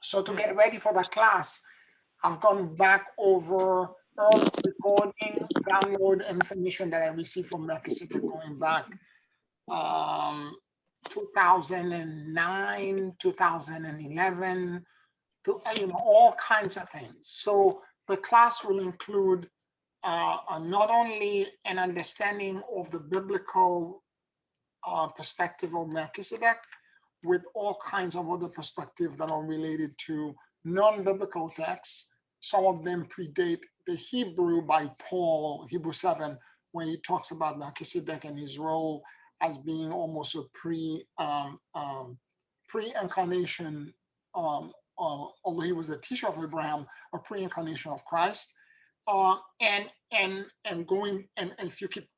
So to get ready for the class, I've gone back over early recording, download information that I received from Melchizedek going back 2009, 2011, to, all kinds of things. So the class will include not only an understanding of the biblical perspective of Melchizedek, with all kinds of other perspectives that are related to non-biblical texts. Some of them predate the Hebrew by Paul, Hebrew 7, when he talks about Melchizedek and his role as being almost a pre-incarnation, although he was a teacher of Abraham, a pre-incarnation of Christ. And if you keep,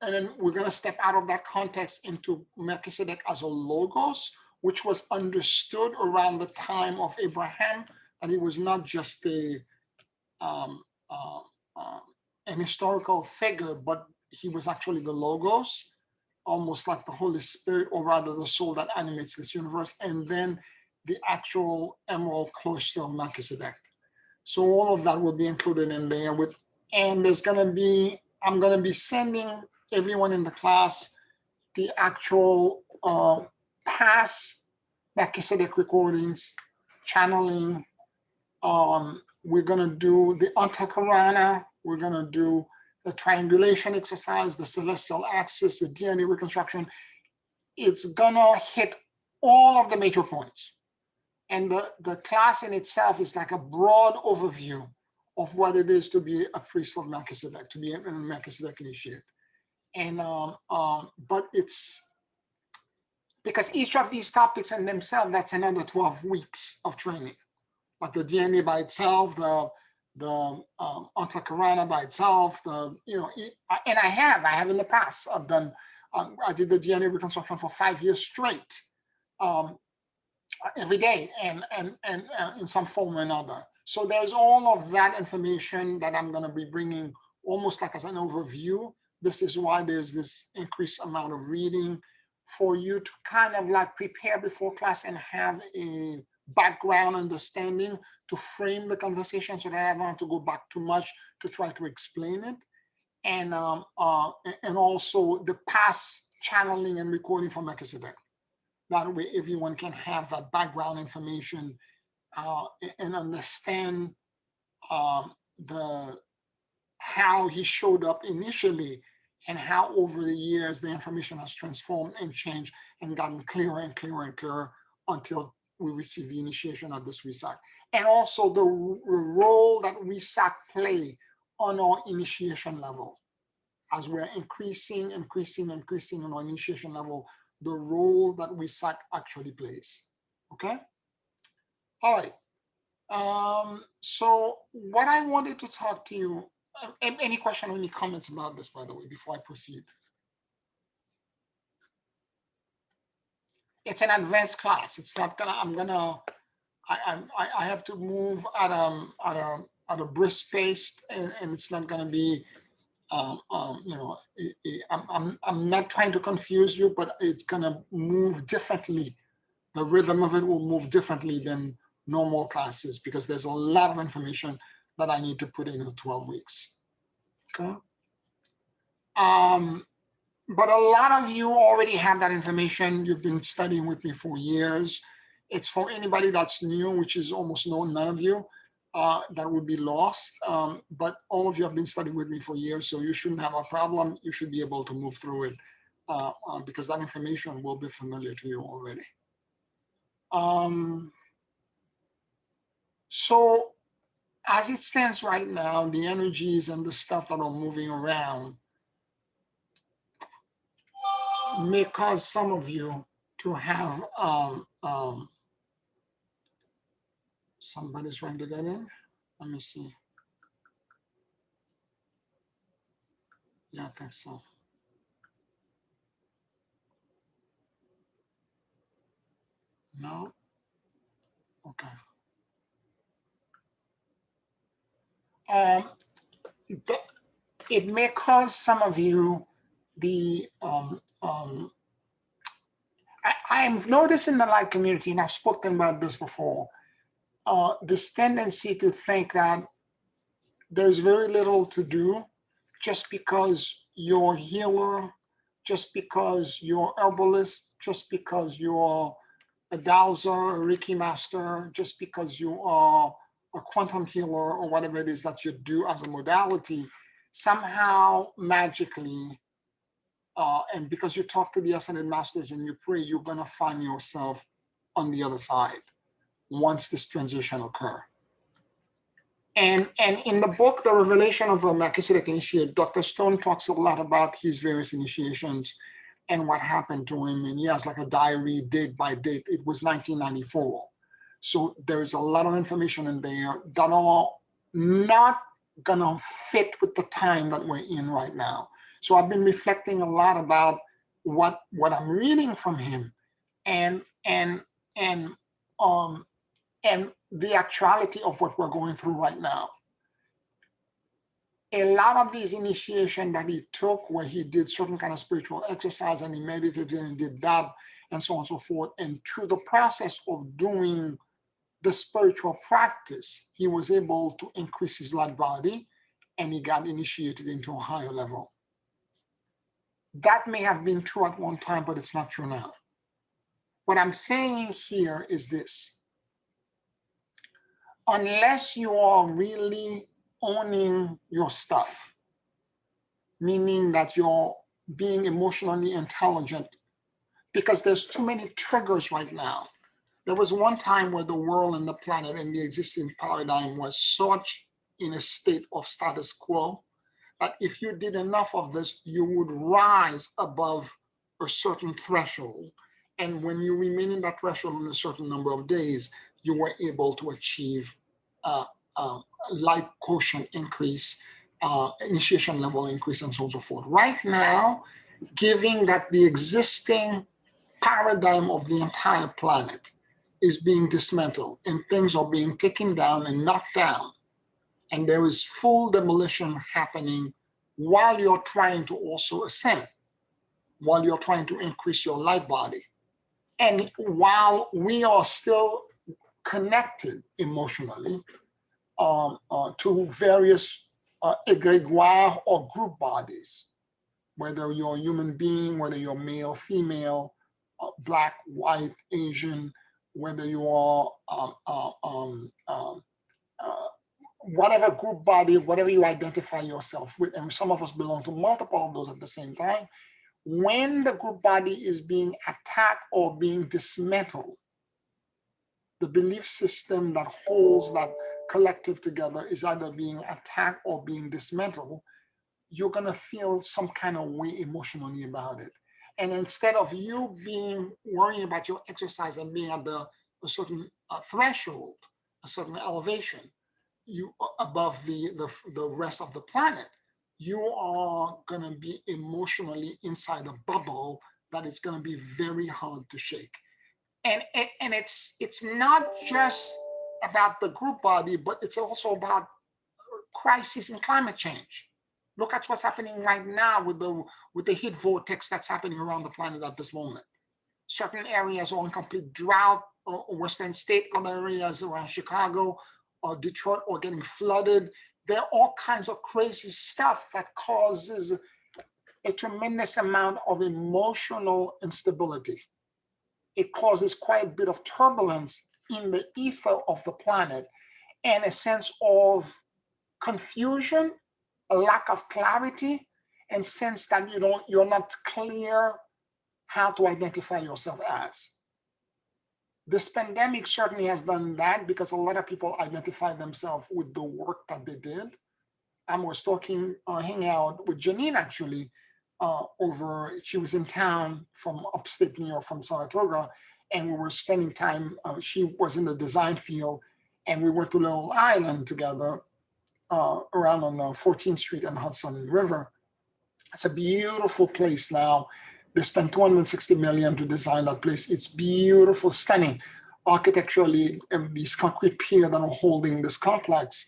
and then we're going to step out of that context into Melchizedek as a logos, which was understood around the time of Abraham, and he was not just an historical figure, but he was actually the logos, almost like the Holy Spirit, or rather the soul that animates this universe, and then the actual emerald cloister of Melchizedek. So all of that will be included in there and there's going to be, I'm going to be sending everyone in the class the actual past Melchizedek recordings, channeling. We're going to do the Antakarana. We're going to do the triangulation exercise, the celestial axis, the DNA reconstruction. It's going to hit all of the major points. And the class in itself is like a broad overview of what it is to be a priest of Melchizedek, to be a Melchizedek initiate. And but it's because each of these topics in themselves, that's another 12 weeks of training. Like the DNA by itself, the Antakarana by itself, and I have in the past. I've done. I did the DNA reconstruction for 5 years straight, every day, and in some form or another. So there's all of that information that I'm going to be bringing, almost like as an overview. This is why there's this increased amount of reading for you to kind of like prepare before class and have a background understanding to frame the conversation, so that I don't have to go back too much to try to explain it. And also the past channeling and recording from Melchizedek. That way everyone can have that background information and understand how he showed up initially, and how over the years the information has transformed and changed and gotten clearer and clearer and clearer until we receive the initiation of this WISAC. And also the role that WISAC play on our initiation level. As we're increasing on our initiation level, the role that WISAC actually plays, okay? All right, so what I wanted to talk to you, any question or any comments about this, by the way, before I proceed? It's an advanced class. It's not gonna, I have to move at a brisk pace, and it's not gonna be, I'm not trying to confuse you, but it's gonna move differently. The rhythm of it will move differently than normal classes, because there's a lot of information that I need to put in 12 weeks, okay? But a lot of you already have that information. You've been studying with me for years. It's for anybody that's new, which is almost none of you, that would be lost. But all of you have been studying with me for years, so you shouldn't have a problem. You should be able to move through it because that information will be familiar to you already. So as it stands right now, the energies and the stuff that are moving around may cause some of you to have, somebody's trying to get in. Let me see. Yeah, I think so. No? Okay. It may cause some of you the, I'm noticing the light community, and I've spoken about this before, this tendency to think that there's very little to do just because you're a healer, just because you're herbalist, just because you're a dowser, a Reiki master, just because you are a quantum healer or whatever it is that you do as a modality, somehow magically, and because you talk to the ascended masters and you pray, you're going to find yourself on the other side once this transition occurs. And in the book, The Revelation of a Melchizedek Initiate, Dr. Stone talks a lot about his various initiations and what happened to him. And he has like a diary, date by date. It was 1994. So there is a lot of information in there that are not gonna fit with the time that we're in right now. So I've been reflecting a lot about what I'm reading from him and the actuality of what we're going through right now. A lot of these initiation that he took, where he did certain kind of spiritual exercise and he meditated and did that and so on and so forth, and through the process of doing the spiritual practice, he was able to increase his light body and he got initiated into a higher level. That may have been true at one time, but it's not true now. What I'm saying here is this: unless you are really owning your stuff, meaning that you're being emotionally intelligent, because there's too many triggers right now. There was one time where the world and the planet and the existing paradigm was such in a state of status quo that if you did enough of this, you would rise above a certain threshold. And when you remain in that threshold in a certain number of days, you were able to achieve light quotient increase, initiation level increase, and so on and so forth. Right now, given that the existing paradigm of the entire planet is being dismantled and things are being taken down and knocked down, and there is full demolition happening while you're trying to also ascend, while you're trying to increase your light body, and while we are still connected emotionally to various egregoire or group bodies, whether you're a human being, whether you're male, female, black, white, Asian, whether you are whatever group body, whatever you identify yourself with, and some of us belong to multiple of those at the same time. When the group body is being attacked or being dismantled, the belief system that holds that collective together is either being attacked or being dismantled, you're going to feel some kind of way emotionally about it. And instead of you worrying about your exercise and being at a certain threshold, a certain elevation, you above the rest of the planet, you are going to be emotionally inside a bubble that is going to be very hard to shake. And it's not just about the group body, but it's also about crisis in climate change. Look at what's happening right now with the heat vortex that's happening around the planet at this moment. Certain areas are in complete drought, or Western state, other areas around Chicago or Detroit are getting flooded. There are all kinds of crazy stuff that causes a tremendous amount of emotional instability. It causes quite a bit of turbulence in the ether of the planet and a sense of confusion, a lack of clarity, and sense that you're not clear how to identify yourself as. This pandemic certainly has done that, because a lot of people identify themselves with the work that they did. I was hanging out with Janine actually, she was in town from upstate New York, from Saratoga, and we were spending time, she was in the design field, and we went to Little Island together, around on the 14th Street and Hudson River. It's a beautiful place now. They spent $260 million to design that place. It's beautiful, stunning. Architecturally, these concrete piers that are holding this complex,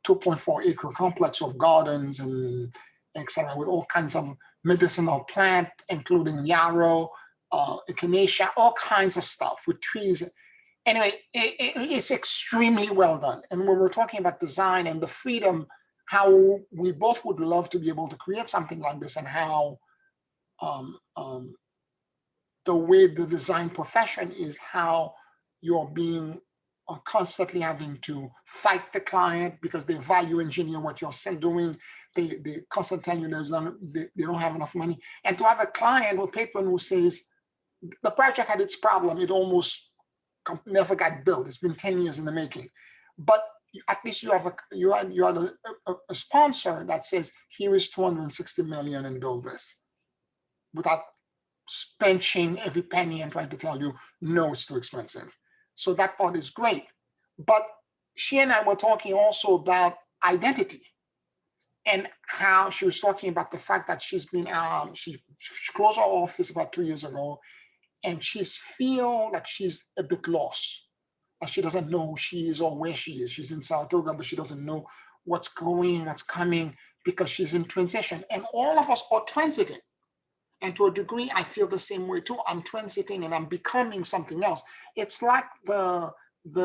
2.4 acre complex of gardens and etc., with all kinds of medicinal plant, including yarrow, echinacea, all kinds of stuff with trees. Anyway, it's extremely well done. And when we're talking about design and the freedom, how we both would love to be able to create something like this, and how the way the design profession is, how you're being constantly having to fight the client because they value engineer what you're doing. They constantly tell you they don't have enough money. And to have a client or patron who says, the project had its problem, it almost never got built. It's been 10 years in the making. But at least you have a sponsor that says, here is 260 million and build this, without pinching every penny and trying to tell you, no, it's too expensive. So that part is great. But she and I were talking also about identity, and how she was talking about the fact that she's been, she closed her office about 2 years ago, and she's feel like she's a bit lost. Like she doesn't know who she is or where she is. She's in Saratoga, but she doesn't know what's going, what's coming, because she's in transition. And all of us are transiting. And to a degree, I feel the same way too. I'm transiting and I'm becoming something else. It's like the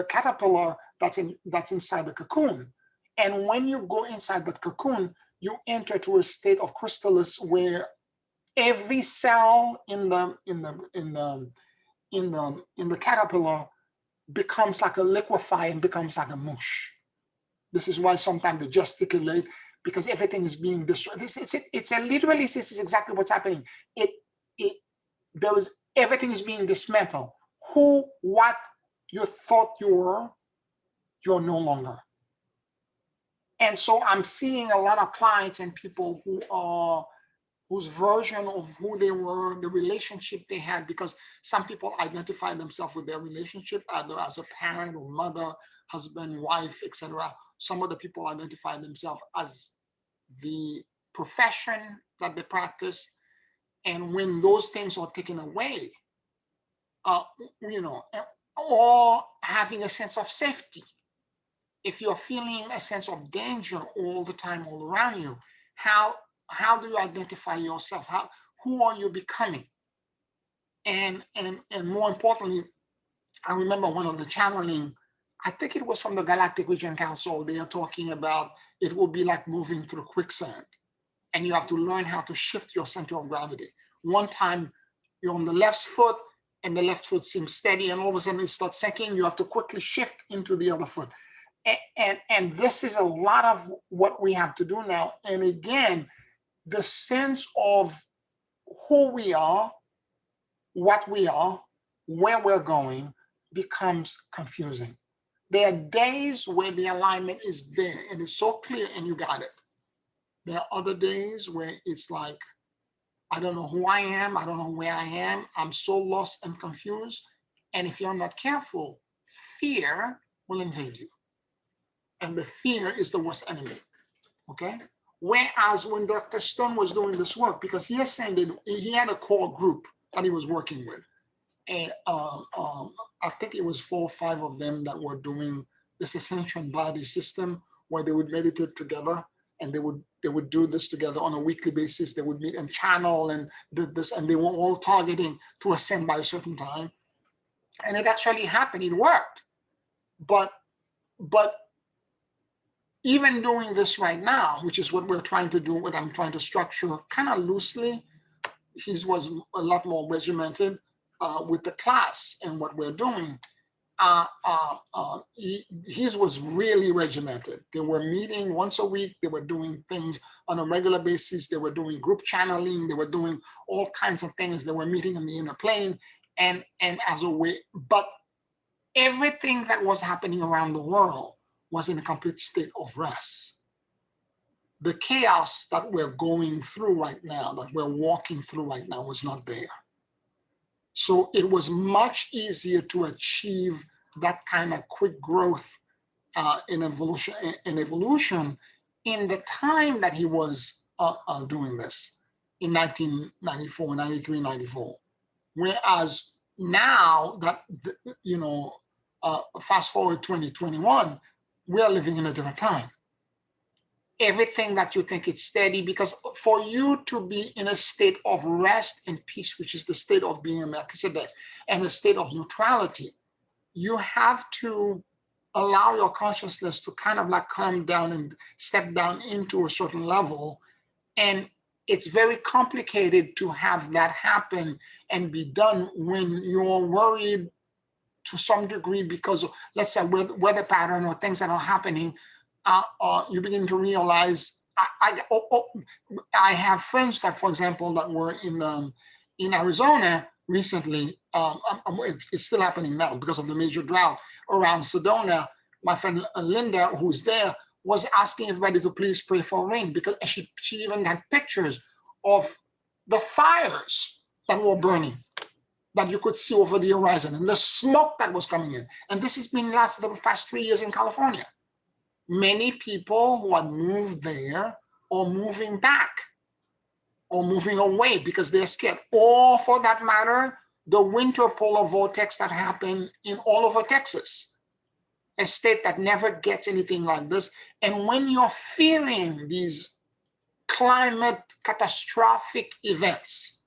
caterpillar that's inside the cocoon. And when you go inside that cocoon, you enter to a state of chrysalis where every cell in the caterpillar becomes like a liquefy and becomes like a mush. This is why sometimes they gesticulate, because everything is being destroyed. It's literally, this is exactly what's happening. Everything is being dismantled. Who, what you thought you were, you're no longer. And so I'm seeing a lot of clients and people whose version of who they were, the relationship they had, because some people identify themselves with their relationship, either as a parent or mother, husband, wife, etc. Some other people identify themselves as the profession that they practice. And when those things are taken away, or having a sense of safety, if you're feeling a sense of danger all the time, all around you, how do you identify yourself? Who are you becoming? And more importantly, I remember one of the channeling, I think it was from the Galactic Region Council, they are talking about it will be like moving through quicksand. And you have to learn how to shift your center of gravity. One time you're on the left foot and the left foot seems steady, and all of a sudden it starts sinking. You have to quickly shift into the other foot. And this is a lot of what we have to do now. And again, the sense of who we are, what we are, where we're going becomes confusing. There are days where the alignment is there and it's so clear and you got it. There are other days where it's like, I don't know who I am. I don't know where I am. I'm so lost and confused. And if you're not careful, fear will invade you. And the fear is the worst enemy, okay? Whereas when Dr. Stone was doing this work, because he is saying that he had a core group that he was working with. And I think it was 4 or 5 of them that were doing this Ascension body system, where they would meditate together, and they would do this together on a weekly basis. They would meet and channel and did this, and they were all targeting to ascend by a certain time. And it actually happened, it worked. But even doing this right now, which is what we're trying to do, what I'm trying to structure kind of loosely, his was a lot more regimented with the class and what we're doing. His was really regimented. They were meeting once a week. They were doing things on a regular basis. They were doing group channeling. They were doing all kinds of things. They were meeting in the inner plane and as a way, but everything that was happening around the world was in a complete state of rest. The chaos that we're going through right now, that we're walking through right now, was not there. So it was much easier to achieve that kind of quick growth in evolution in the time that he was doing this in 1994, 93, 94. Whereas now that, fast forward 2021, we are living in a different time. everything that you think is steady, because for you to be in a state of rest and peace, which is the state of being a Melchizedek, and a state of neutrality, you have to allow your consciousness to kind of like come down and step down into a certain level. And it's very complicated to have that happen and be done when you're worried to some degree because of, let's say, weather pattern or things that are happening. You begin to realize, I have friends that, for example, that were in Arizona recently. It's still happening now because of the major drought around Sedona. My friend Linda, who's there, was asking everybody to please pray for rain, because she even had pictures of the fires that were burning that you could see over the horizon and the smoke that was coming in. And this has been lasted the past 3 years in California. Many people who had moved there are moving back or moving away because they're scared. Or for that matter, the winter polar vortex that happened in all over Texas, a state that never gets anything like this. And when you're fearing these climate catastrophic events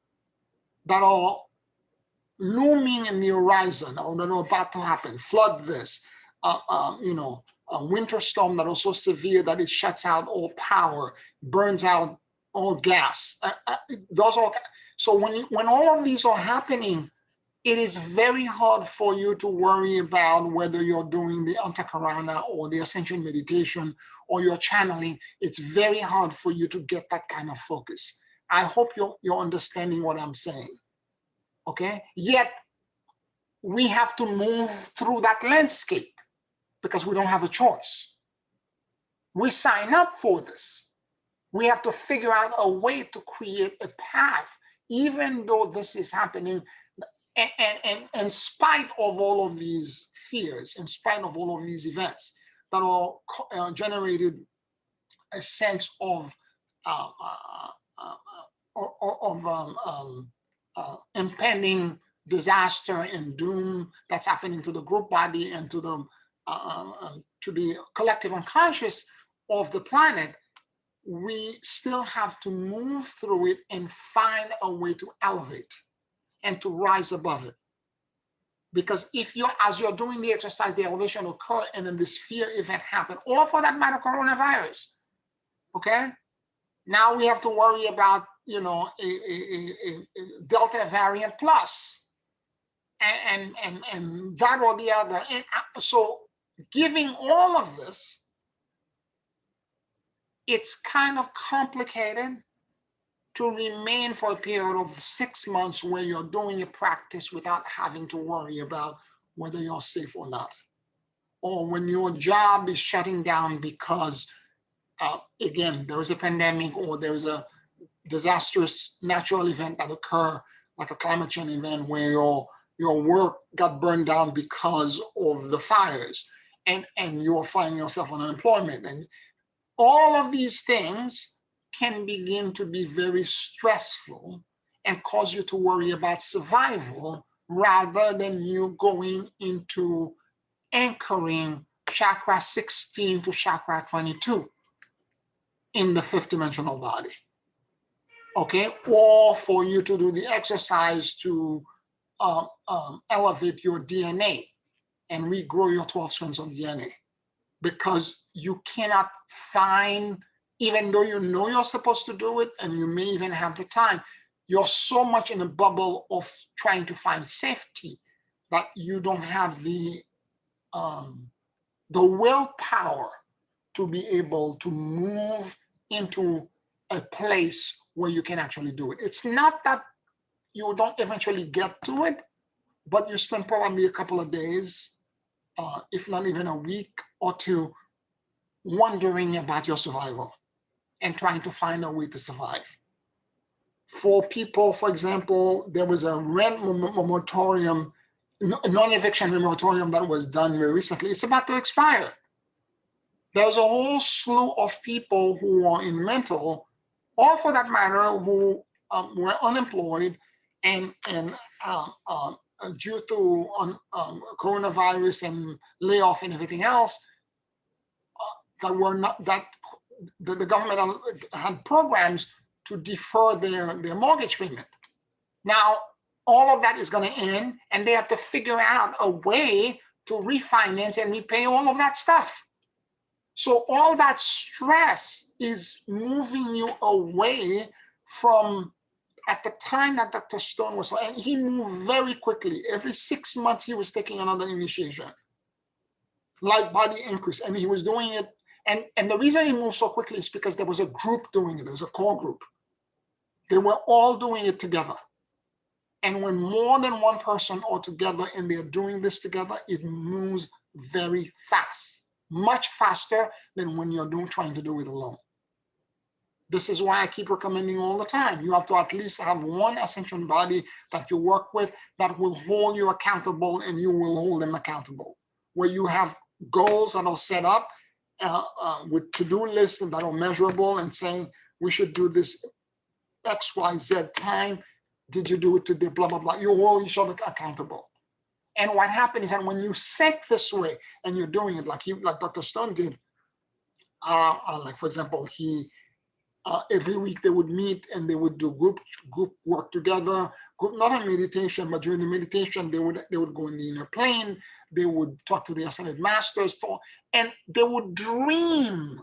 that are looming in the horizon, or that are about to happen, flood this, a winter storm that is so severe that it shuts out all power, burns out all gas. So when all of these are happening, it is very hard for you to worry about whether you're doing the Antakarana or the Ascension meditation or you're channeling. It's very hard for you to get that kind of focus. I hope you're understanding what I'm saying. Okay? Yet, we have to move through that landscape because we don't have a choice. We sign up for this. We have to figure out a way to create a path, even though this is happening. And in spite of all of these fears, in spite of all of these events that are generated a sense of impending disaster and doom that's happening to the group body and to the collective unconscious of the planet, we still have to move through it and find a way to elevate and to rise above it. Because if as you're doing the exercise, the elevation occur, and then this fear event happen, or for that matter, coronavirus, okay? Now we have to worry about, a Delta variant plus, and that or the other. And so giving all of this, it's kind of complicated to remain for a period of 6 months where you're doing a practice without having to worry about whether you're safe or not. Or when your job is shutting down because, again, there was a pandemic or there was a disastrous natural event that occurred, like a climate change event where your work got burned down because of the fires, and you're finding yourself on unemployment. And all of these things can begin to be very stressful and cause you to worry about survival rather than you going into anchoring chakra 16 to chakra 22 in the fifth dimensional body. Okay, or for you to do the exercise to elevate your DNA and regrow your 12 strands of DNA, because you cannot find, even though you know you're supposed to do it and you may even have the time, you're so much in a bubble of trying to find safety that you don't have the willpower to be able to move into a place where you can actually do it. It's not that you don't eventually get to it, but you spend probably a couple of days, if not even a week or two, wondering about your survival and trying to find a way to survive. For people, for example, there was a rent moratorium, non-eviction moratorium that was done very recently. It's about to expire. There's a whole slew of people who are in mental, or for that matter, who were unemployed and due to coronavirus and layoff and everything else, that the government had programs to defer their mortgage payment. Now, all of that is going to end, and they have to figure out a way to refinance and repay all of that stuff. So all that stress is moving you away from, at the time that Dr. Stone was, and he moved very quickly. Every 6 months, he was taking another initiation, like body increase, and he was doing it. And the reason he moved so quickly is because there was a group doing it. There was a core group. They were all doing it together. And when more than one person are together and they're doing this together, it moves very fast, much faster than when you're trying to do it alone. This is why I keep recommending all the time. You have to at least have one ascension body that you work with that will hold you accountable, and you will hold them accountable. Where you have goals that are set up with to-do lists that are measurable and saying, we should do this X, Y, Z time. Did you do it today? Blah, blah, blah. You hold each other accountable. And what happened is that when you sync this way and you're doing it like Dr. Stone did, like for example, every week they would meet and they would do group work together, not in meditation, but during the meditation, they would go in the inner plane, they would talk to the ascended masters, and they would dream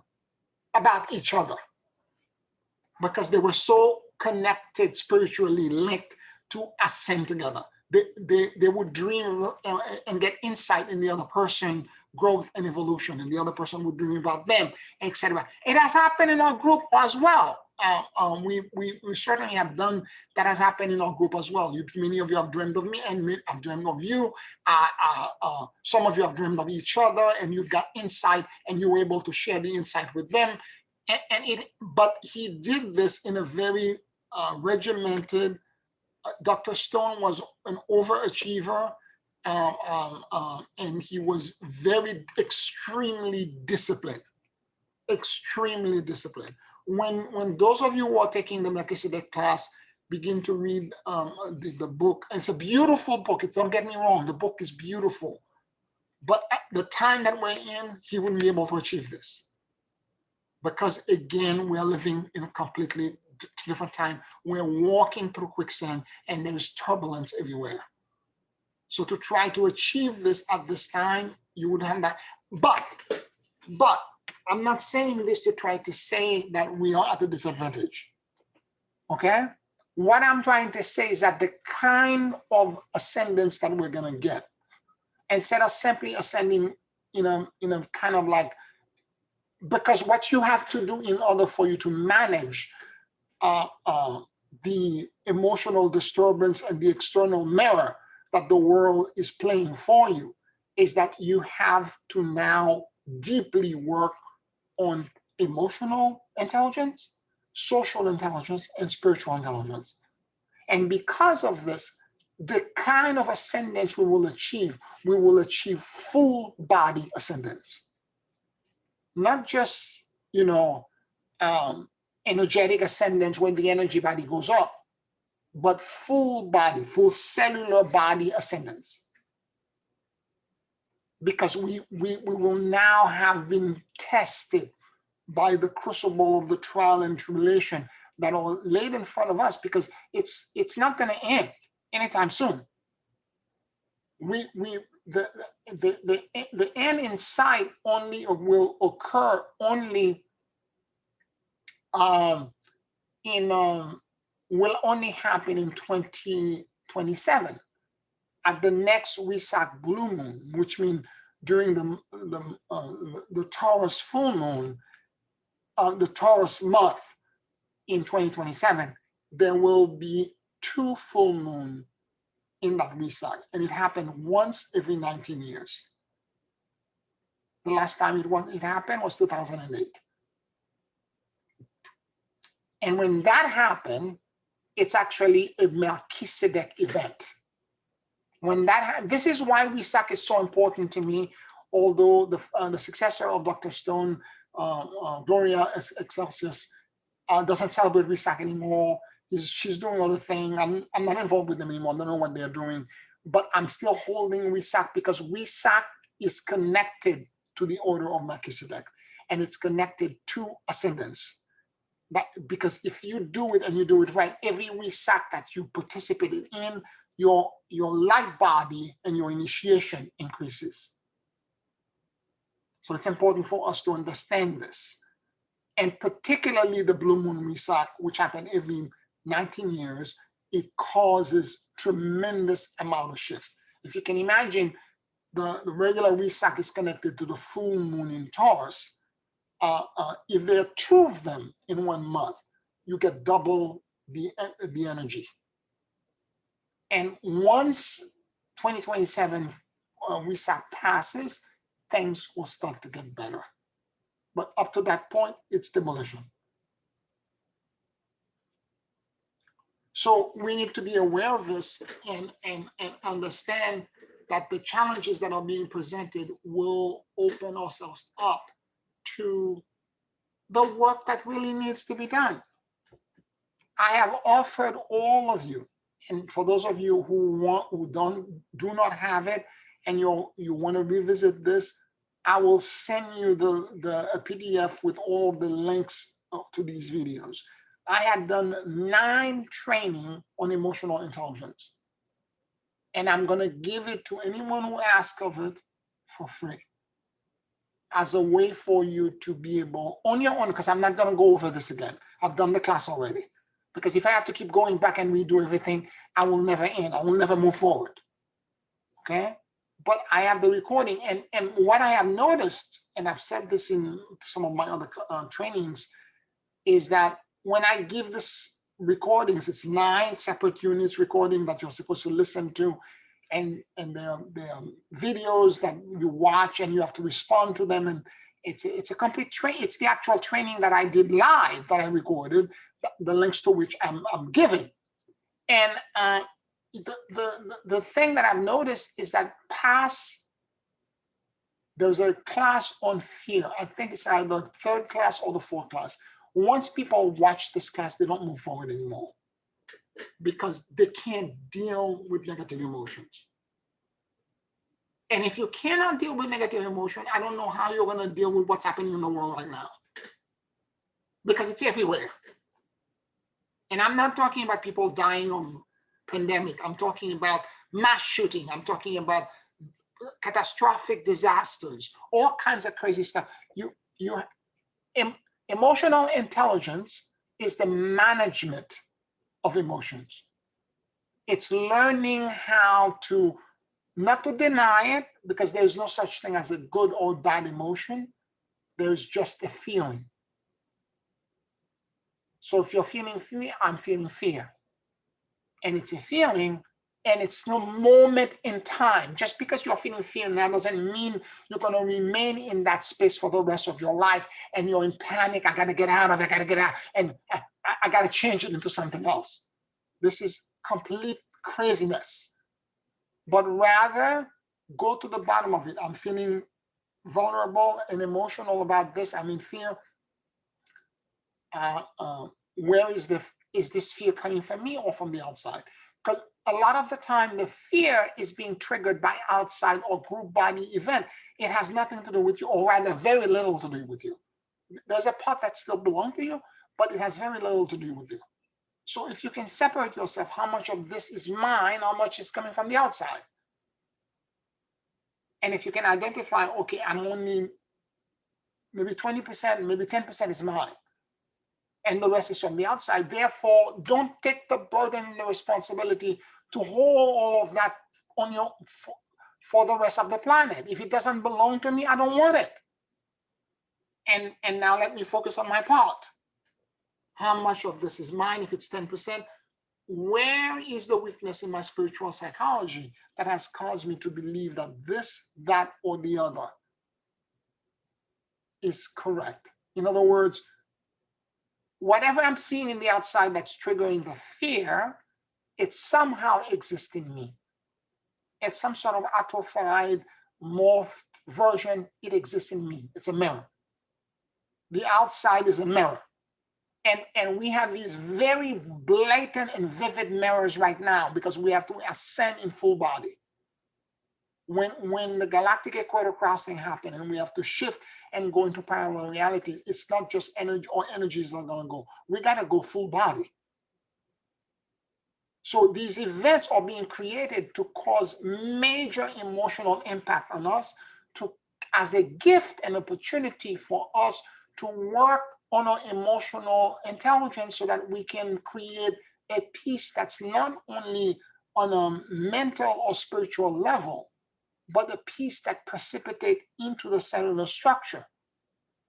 about each other because they were so connected, spiritually linked to ascend together. They would dream and get insight in the other person, growth and evolution, and the other person would dream about them, etc. It has happened in our group as well. We certainly have done that. Has happened in our group as well. Many of you have dreamed of me, and I've dreamed of you. Some of you have dreamed of each other, and you've got insight, and you were able to share the insight with them. But he did this in a very regimented. Dr. Stone was an overachiever, and he was extremely disciplined. Extremely disciplined. When those of you who are taking the Melchizedek class begin to read the book, it's a beautiful book. Don't get me wrong, the book is beautiful. But at the time that we're in, he wouldn't be able to achieve this. Because again, we are living in a completely different time. We're walking through quicksand and there's turbulence everywhere. So to try to achieve this at this time, you would have that. But I'm not saying this to try to say that we are at a disadvantage. Okay? What I'm trying to say is that the kind of ascendance that we're going to get, instead of simply ascending in a kind of like, because what you have to do in order for you to manage the emotional disturbance and the external mirror that the world is playing for you is that you have to now deeply work on emotional intelligence, social intelligence, and spiritual intelligence. And because of this, the kind of ascendance we will achieve full body ascendance. Not just, energetic ascendance when the energy body goes up, but full body, full cellular body ascendance. Because we will now have been tested by the crucible of the trial and tribulation that are laid in front of us, because it's not going to end anytime soon. The end in sight only will occur only will only happen in 2027 at the next Wesak blue moon, which means during the Taurus full moon, the Taurus month in 2027, there will be 2 full moon in that Wesak, and it happened once every 19 years. The last time it happened was 2008. And when that happened, it's actually a Melchizedek event. When this is why Wesak is so important to me, although the successor of Dr. Stone, Gloria Excelsius, doesn't celebrate Wesak anymore. She's doing other things. I'm not involved with them anymore. I don't know what they're doing. But I'm still holding Wesak because Wesak is connected to the order of Melchizedek. and it's connected to ascendance. That, because if you do it and you do it right, every resac that you participated in, your light body and your initiation increases. So it's important for us to understand this. And particularly the blue moon resac, which happen every 19 years, it causes tremendous amount of shift. If you can imagine, the regular resac is connected to the full moon in Taurus. If there are 2 of them in 1 month, you get double the energy. And once 2027 resac passes, things will start to get better. But up to that point, it's demolition. So we need to be aware of this and understand that the challenges that are being presented will open ourselves up to the work that really needs to be done. I have offered all of you, and for those of you who do not have it, and you want to revisit this, I will send you a PDF with all the links to these videos. I had done 9 training on emotional intelligence, and I'm going to give it to anyone who asks of it for free, as a way for you to be able, on your own, because I'm not going to go over this again. I've done the class already. Because if I have to keep going back and redo everything, I will never end. I will never move forward. Okay? But I have the recording. And what I have noticed, and I've said this in some of my other trainings, is that when I give this recordings, it's 9 separate units recording that you're supposed to listen to. And there are videos that you watch and you have to respond to them. And it's a complete training. It's the actual training that I did live that I recorded, the links to which I'm giving. And the thing that I've noticed is that there's a class on fear. I think it's either the 3rd class or the 4th class. Once people watch this class, they don't move forward anymore because they can't deal with negative emotions. And if you cannot deal with negative emotion, I don't know how you're going to deal with what's happening in the world right now, because it's everywhere. And I'm not talking about people dying of pandemic. I'm talking about mass shooting. I'm talking about catastrophic disasters, all kinds of crazy stuff. Emotional intelligence is the management of emotions. It's learning how to, not to deny it, because there's no such thing as a good or bad emotion. There's just a feeling. So if you're feeling fear, I'm feeling fear. And it's a feeling, and it's no moment in time. Just because you're feeling fear now doesn't mean you're going to remain in that space for the rest of your life and you're in panic. I got to get out of it. I got to get out, and I got to change it into something else. This is complete craziness. But rather, go to the bottom of it. I'm feeling vulnerable and emotional about this. I'm in fear. Where is this fear coming from me or from the outside? Because a lot of the time, the fear is being triggered by outside or group body event. It has nothing to do with you, or rather very little to do with you. There's a part that still belongs to you, but it has very little to do with you. So if you can separate yourself, how much of this is mine, how much is coming from the outside? And if you can identify, okay, I'm only maybe 20%, maybe 10% is mine, and the rest is from the outside. Therefore, don't take the burden and the responsibility to hold all of that on your for the rest of the planet. If it doesn't belong to me, I don't want it. And now let me focus on my part. How much of this is mine? If it's 10%, where is the weakness in my spiritual psychology that has caused me to believe that this, that, or the other is correct? In other words, whatever I'm seeing in the outside that's triggering the fear, it somehow exists in me. It's some sort of atrophied, morphed version. It exists in me. It's a mirror. The outside is a mirror. And we have these very blatant and vivid mirrors right now because we have to ascend in full body. When the galactic equator crossing happened and we have to shift and go into parallel reality, it's not just energy, or energy is not going to go. We got to go full body. So these events are being created to cause major emotional impact on us, to as a gift and opportunity for us to work on our emotional intelligence so that we can create a peace that's not only on a mental or spiritual level, but a peace that precipitates into the cellular structure,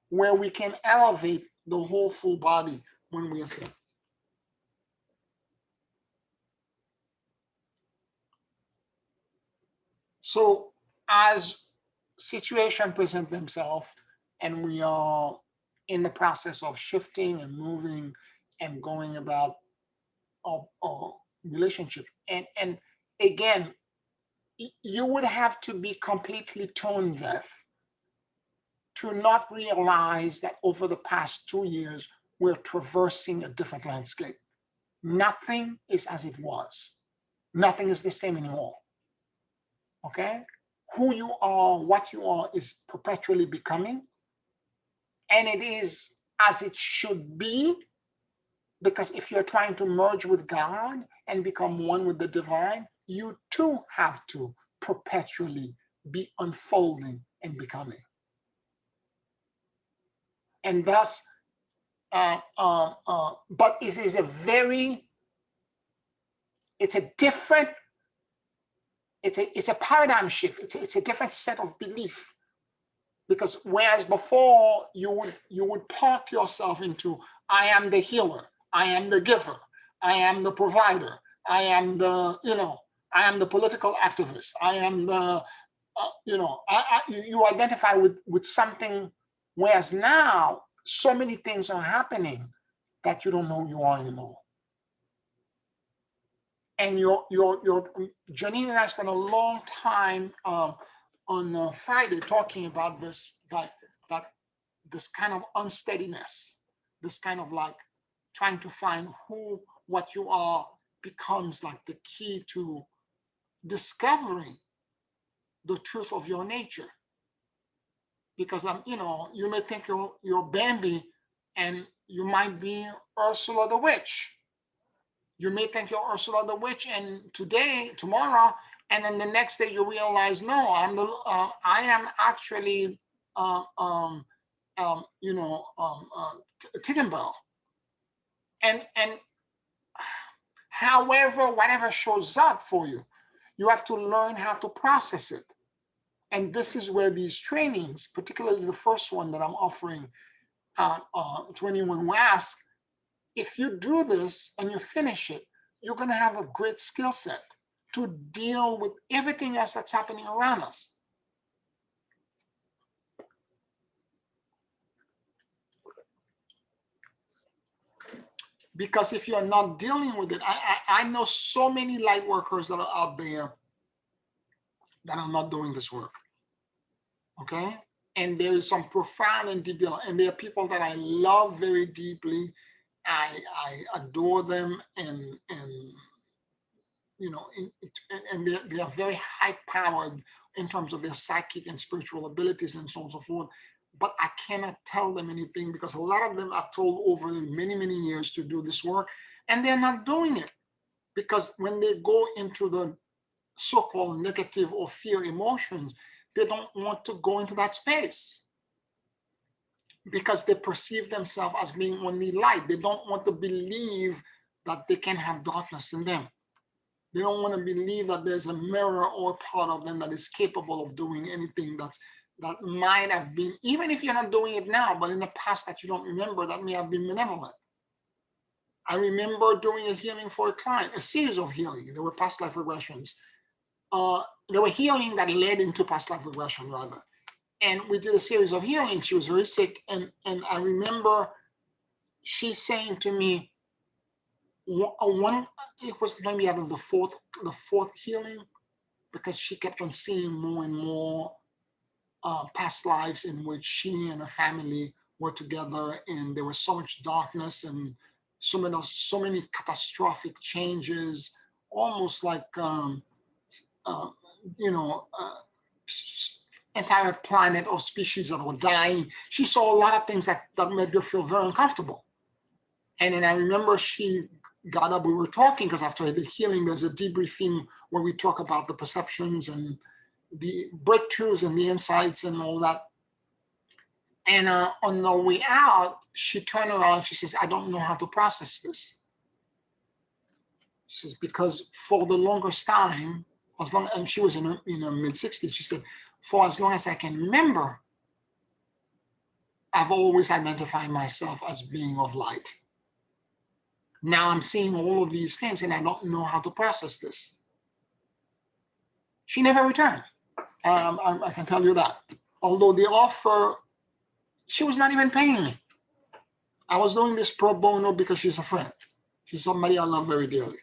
where we can elevate the whole full body when we ascend. So as situations present themselves and we are in the process of shifting and moving and going about our relationship, and again, you would have to be completely tone deaf to not realize that over the past 2 years, we're traversing a different landscape. Nothing is as it was. Nothing is the same anymore. Okay? Who you are, what you are is perpetually becoming. And it is as it should be, because if you're trying to merge with God and become one with the divine, you too have to perpetually be unfolding and becoming. And thus, but it is it's a paradigm shift. It's a different set of belief, because whereas before you would park yourself into, I am the healer, I am the giver, I am the provider, I am the I am the political activist, I am the you identify with something, whereas now so many things are happening that you don't know who you are anymore. And Janine and I spent a long time on Friday talking about this kind of unsteadiness, this kind of like trying to find what you are becomes like the key to discovering the truth of your nature. Because you may think you're Bambi, and you might be Ursula the witch. You may think you're Ursula the witch, and tomorrow, and then the next day you realize, no, I am actually Tinkerbell. And however, whatever shows up for you, you have to learn how to process it. And this is where these trainings, particularly the first one that I'm offering, 21 WASC, if you do this and you finish it, you're going to have a great skill set to deal with everything else that's happening around us. Because if you're not dealing with it, I know so many light workers that are out there that are not doing this work. Okay? And there is some profound and deep, and there are people that I love very deeply. I adore them, and they are very high-powered in terms of their psychic and spiritual abilities and so on and so forth. But I cannot tell them anything, because a lot of them are told over many, many years to do this work, and they're not doing it. Because when they go into the so-called negative or fear emotions, they don't want to go into that space, because they perceive themselves as being only light. They don't want to believe that they can have darkness in them. They don't want to believe that there's a mirror or part of them that is capable of doing anything that might have been, even if you're not doing it now, but in the past that you don't remember, that may have been malevolent. I remember doing a healing for a client, a series of healing. There were past life regressions. There were healing that led into past life regression, rather. And we did a series of healing. She was very sick. And I remember she saying to me, it was maybe out of the fourth healing, because she kept on seeing more and more past lives in which she and her family were together, and there was so much darkness and so many catastrophic changes, almost like entire planet or species that were dying. She saw a lot of things that made her feel very uncomfortable. And then I remember she got up, we were talking, because after the healing, there's a debriefing where we talk about the perceptions and the breakthroughs and the insights and all that. And on the way out, she turned around, she says, I don't know how to process this. She says, because for the longest time, and she was in her mid-60s, she said, for as long as I can remember, I've always identified myself as being of light. Now I'm seeing all of these things and I don't know how to process this. She never returned. I can tell you that. Although the offer, she was not even paying me. I was doing this pro bono because she's a friend. She's somebody I love very dearly.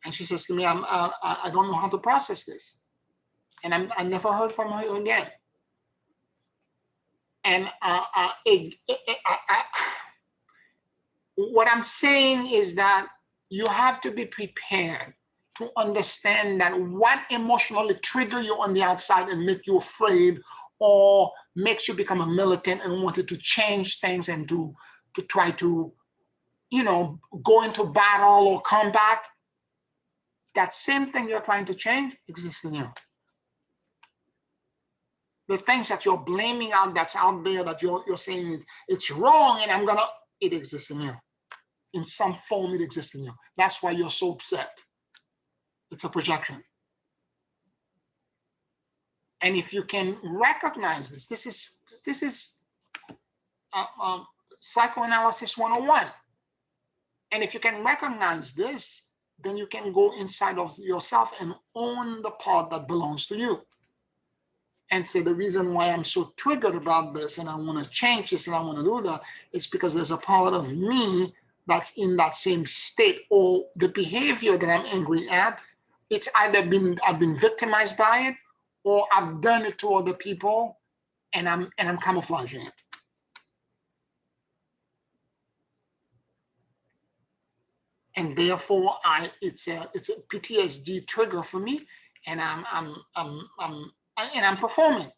And she says to me, I don't know how to process this. And I never heard from her again. And what I'm saying is that you have to be prepared to understand that what emotionally trigger you on the outside and make you afraid or makes you become a militant and wanted to change things and to try to, go into battle or combat, that same thing you're trying to change exists in you. The things that you're blaming out, that's out there, that you're saying it's wrong and it exists in you. In some form, it exists in you. That's why you're so upset. It's a projection. And if you can recognize this is psychoanalysis 101. And if you can recognize this, then you can go inside of yourself and own the part that belongs to you. And say, the reason why I'm so triggered about this and I want to change this and I want to do that is because there's a part of me that's in that same state, or the behavior that I'm angry at, it's either I've been victimized by it, or I've done it to other people and I'm camouflaging it. And therefore it's a PTSD trigger for me, and I'm performing.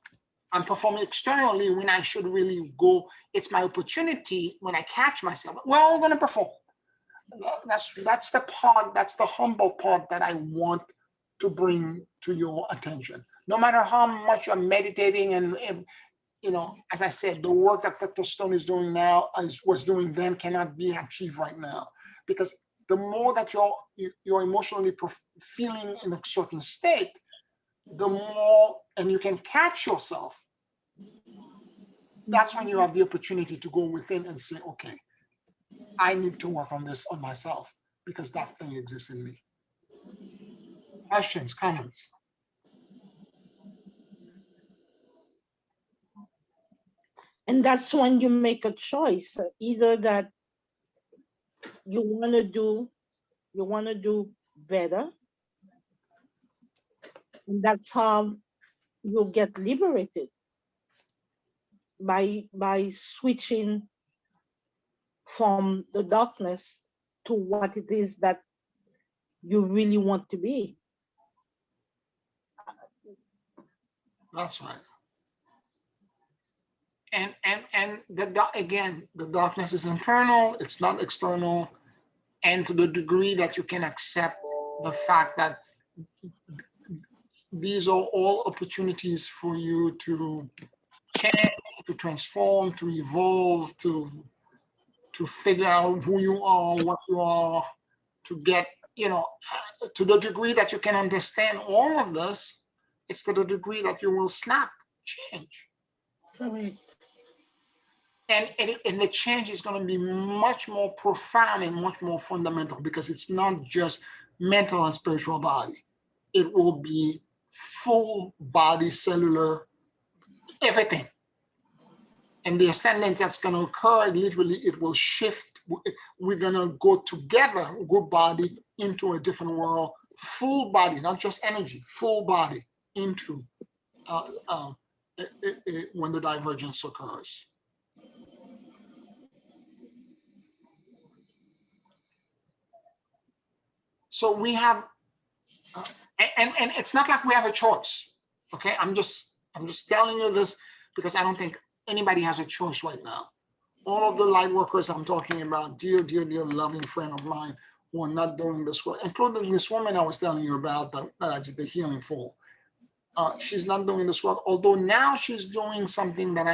I'm performing externally when I should really go. It's my opportunity when I catch myself. We're all going to perform. That's the part, that's the humble part that I want to bring to your attention. No matter how much you're meditating and as I said, the work that Dr. Stone is doing now, was doing then, cannot be achieved right now. Because the more that you're emotionally feeling in a certain state, the more, and you can catch yourself, that's when you have the opportunity to go within and say, okay, I need to work on this on myself because that thing exists in me. Questions, comments? And that's when you make a choice, either that you want to do better, and that's how you'll get liberated, by switching from the darkness to what it is that you really want to be. That's right. And again, the darkness is internal, it's not external. And to the degree that you can accept the fact that these are all opportunities for you to change, to transform, to evolve, to figure out who you are, what you are, to get, to the degree that you can understand all of this, it's to the degree that you will snap, change. Correct. And the change is going to be much more profound and much more fundamental, because it's not just mental and spiritual body. It will be full body, cellular, everything. And the ascendance that's going to occur, literally, it will shift. We're going to go together, group body, into a different world, full body, not just energy, full body into when the divergence occurs. So we have, and it's not like we have a choice. Okay, I'm just I'm just telling you this because I don't think anybody has a choice right now. All of the light workers I'm talking about, dear, dear, dear loving friend of mine who are not doing this work, including this woman I was telling you about that I did the healing for. She's not doing this work, although now she's doing something that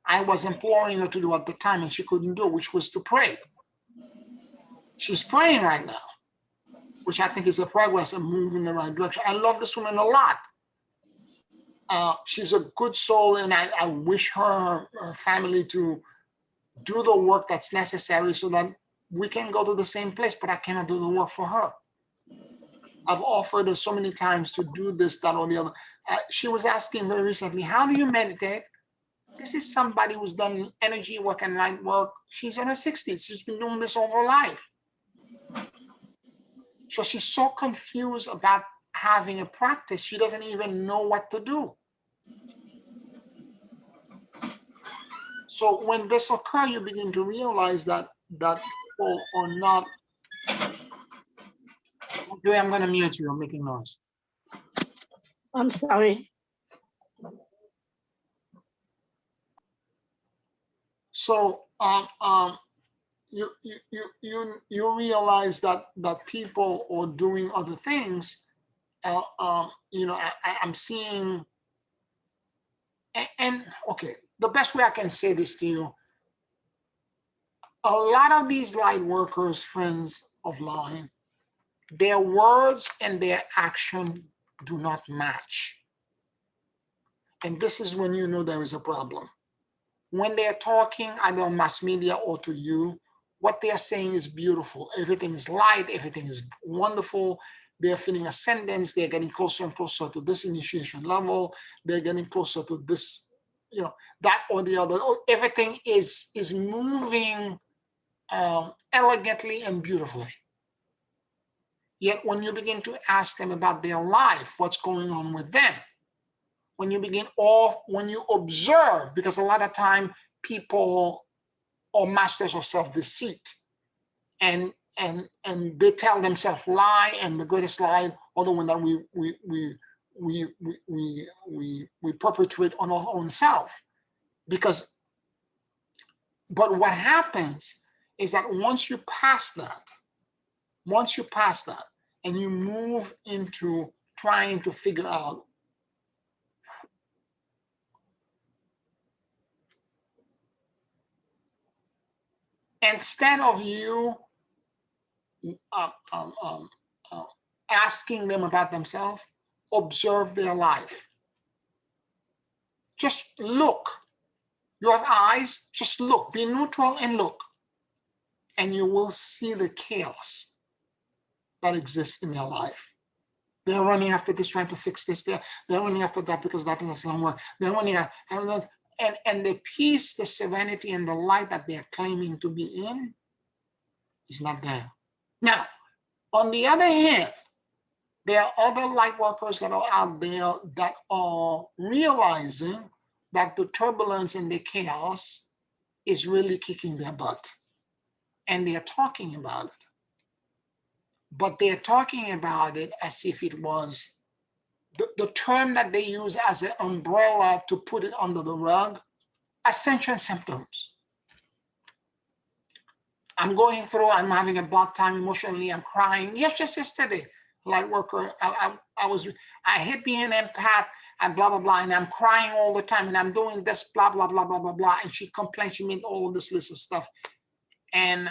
I was imploring her to do at the time and she couldn't do, which was to pray. She's praying right now, which I think is a progress and move in the right direction. I love this woman a lot. She's a good soul, and I wish her family to do the work that's necessary so that we can go to the same place, but I cannot do the work for her. I've offered her so many times to do this, that, or the other. She was asking very recently, how do you meditate? This is somebody who's done energy work and light work. She's in her 60s. She's been doing this all her life. So she's so confused about having a practice. She doesn't even know what to do. So when this occurs, you begin to realize that people are not. Okay, I'm going to mute you. I'm making noise. I'm sorry. So you realize that people are doing other things. I'm seeing, and okay, the best way I can say this to you, a lot of these light workers, friends of mine, their words and their action do not match. And this is when you know there is a problem. When they're talking either on mass media or to you, what they're saying is beautiful. Everything is light, everything is wonderful. They're feeling ascendance, they're getting closer and closer to this initiation level, they're getting closer to this, that or the other. Everything is moving elegantly and beautifully. Yet when you begin to ask them about their life, what's going on with them, when you observe, because a lot of time people are masters of self-deceit, and they tell themselves lie, and the greatest lie, or the one that we perpetuate on our own self. But what happens is that once you pass that, and you move into trying to figure out instead of you asking them about themselves, observe their life. Just look. You have eyes, just look. Be neutral and look. And you will see the chaos that exists in their life. They're running after this, trying to fix this. They're running after that because that doesn't work. They're running after, and the peace, the serenity, and the light that they're claiming to be in is not there. Now, on the other hand, there are other light workers that are out there that are realizing that the turbulence and the chaos is really kicking their butt. And they're talking about it. But they're talking about it as if it was the term that they use as an umbrella to put it under the rug, Ascension symptoms. I'm having a bad time emotionally, I'm crying. Yes, just yesterday, light worker, I hate being an empath and blah, blah, blah, and I'm crying all the time and I'm doing this, blah, blah, blah, blah, blah, blah. And she complained, she made all of this list of stuff. And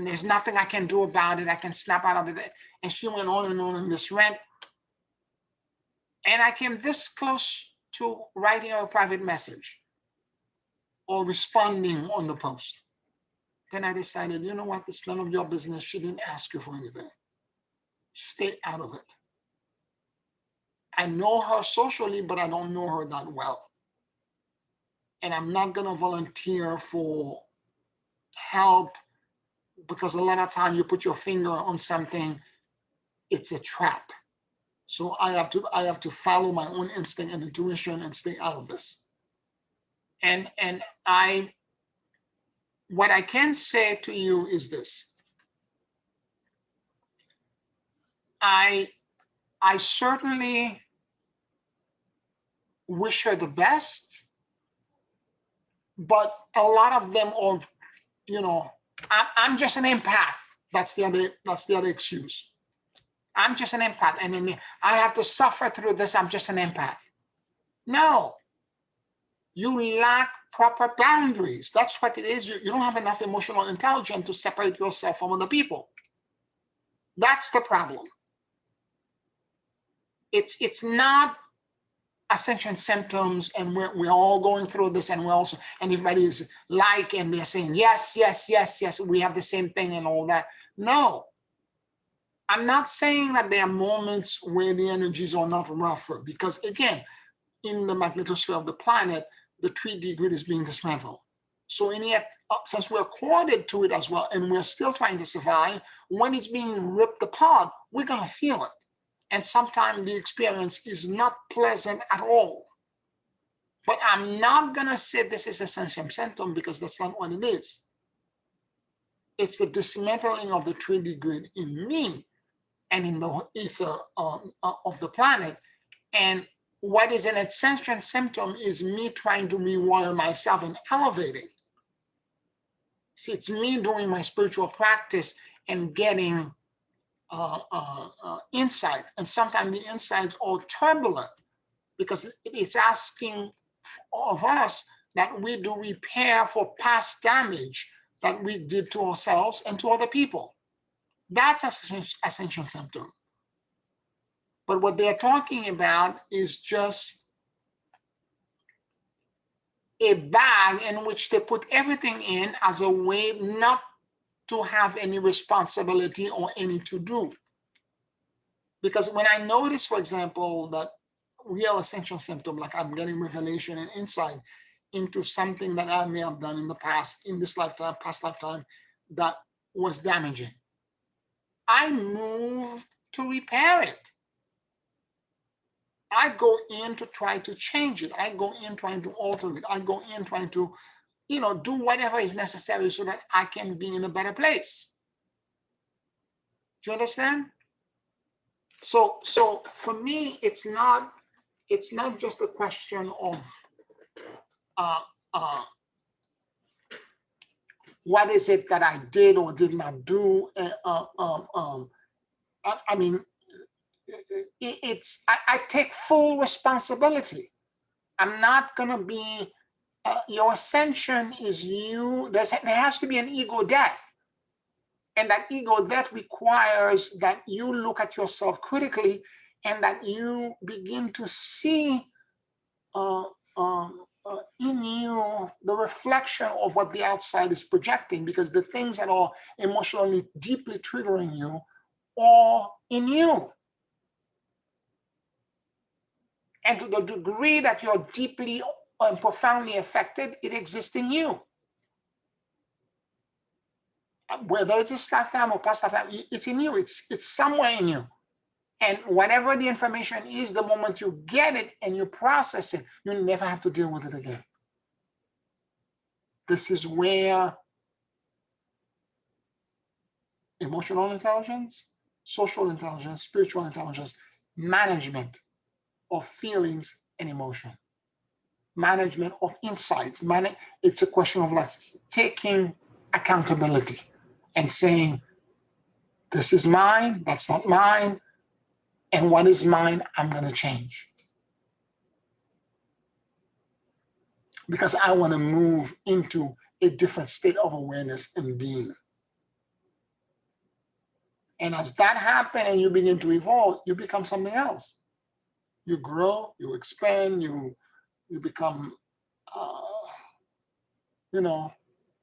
there's nothing I can do about it. I can snap out of it. And she went on in this rant. And I came this close to writing her a private message or responding on the post. Then I decided, you know what? It's none of your business. She didn't ask you for anything. Stay out of it. I know her socially, but I don't know her that well. And I'm not going to volunteer for help because a lot of time you put your finger on something, it's a trap. So I have to follow my own instinct and intuition and stay out of this. And what I can say to you is this. I certainly wish her the best, but a lot of them are, you know, I'm just an empath. That's the other excuse. I'm just an empath, and then I have to suffer through this. I'm just an empath. No, you lack proper boundaries. That's what it is. You don't have enough emotional intelligence to separate yourself from other people. That's the problem. It's not ascension symptoms, and we're all going through this, and everybody is like, and they're saying yes, yes, yes, yes, we have the same thing and all that. No, I'm not saying that there are moments where the energies are not rougher, because again, in the magnetosphere of the planet, the 3D grid is being dismantled. So in yet, since we're corded to it as well, and we're still trying to survive, when it's being ripped apart, we're gonna feel it. And sometimes the experience is not pleasant at all. But I'm not gonna say this is a ascension symptom, because that's not what it is. It's the dismantling of the 3D grid in me and in the ether of the planet. And what is an ascension symptom is me trying to rewire myself and elevating. See, it's me doing my spiritual practice and getting insight. And sometimes the insights are turbulent, because it's asking of us that we do repair for past damage that we did to ourselves and to other people. That's ascension symptom. But what they're talking about is just a bag in which they put everything in as a way not to have any responsibility or any to do. Because when I notice, for example, that real ascension symptom, like I'm getting revelation and insight into something that I may have done in the past, in this lifetime, past lifetime, that was damaging, I move to repair it. I go in to try to change it. I go in trying to alter it. I go in trying to, do whatever is necessary so that I can be in a better place. Do you understand? So for me, it's not just a question of what is it that I did or did not do. I mean, I take full responsibility. I'm not going to be, your ascension is you. There has to be an ego death. And that ego death requires that you look at yourself critically and that you begin to see in you the reflection of what the outside is projecting, because the things that are emotionally deeply triggering you are in you. And to the degree that you're deeply and profoundly affected, it exists in you. Whether it's this lifetime or past lifetime, it's in you. It's somewhere in you. And whatever the information is, the moment you get it and you process it, you never have to deal with it again. This is where emotional intelligence, social intelligence, spiritual intelligence, management of feelings and emotion, management of insights. It's a question of like taking accountability and saying, this is mine, that's not mine, and what is mine, I'm going to change. Because I want to move into a different state of awareness and being. And as that happens and you begin to evolve, you become something else. You grow, you expand, you become,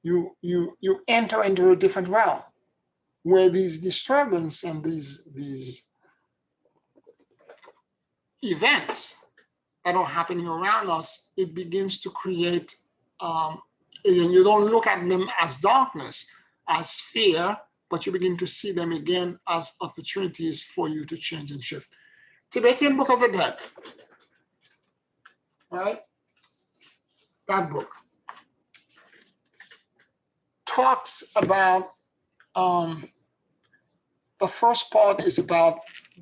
you enter into a different realm where these disturbance and these events that are happening around us, it begins to create, and you don't look at them as darkness, as fear, but you begin to see them again as opportunities for you to change and shift. Tibetan Book of the Dead, right? That book talks about, the first part is about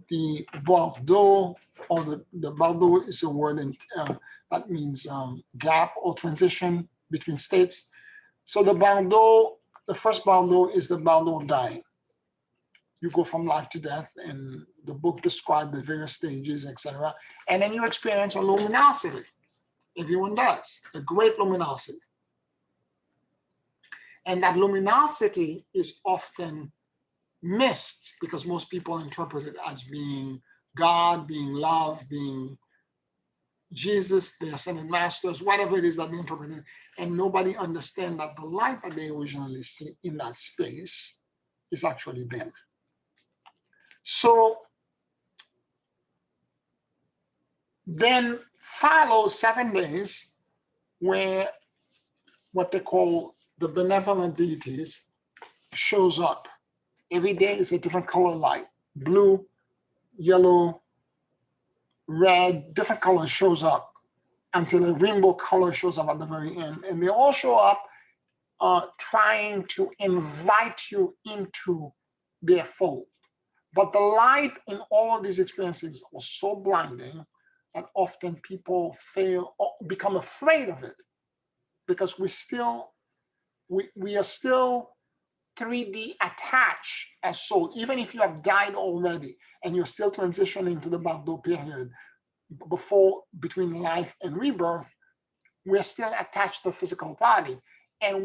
the Bordeaux or the bardo is a word that means gap or transition between states. So the bardo, the first bardo is the bardo of dying. You go from life to death, and the book describes the various stages, etc. And then you experience a luminosity. Everyone does, a great luminosity. And that luminosity is often missed because most people interpret it as being God, being love, being Jesus, the ascended masters, whatever it is that they interpret it. And nobody understands that the light that they originally see in that space is actually them. So then follows 7 days where what they call the benevolent deities shows up. Every day is a different color light, blue, yellow, red, different colors shows up until a rainbow color shows up at the very end. And they all show up trying to invite you into their fold. But the light in all of these experiences was so blinding that often people fail or become afraid of it because we are still 3D attached as soul. Even if you have died already and you're still transitioning to the bardo period between life and rebirth, we're still attached to the physical body. And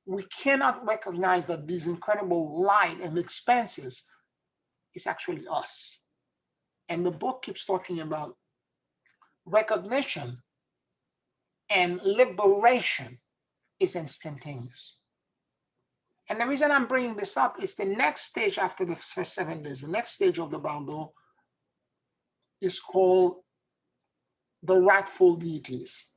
we cannot recognize that these incredible light and expanses is actually us. And the book keeps talking about recognition and liberation is instantaneous. And the reason I'm bringing this up is the next stage after the first 7 days, the next stage of the bardo is called the wrathful deities.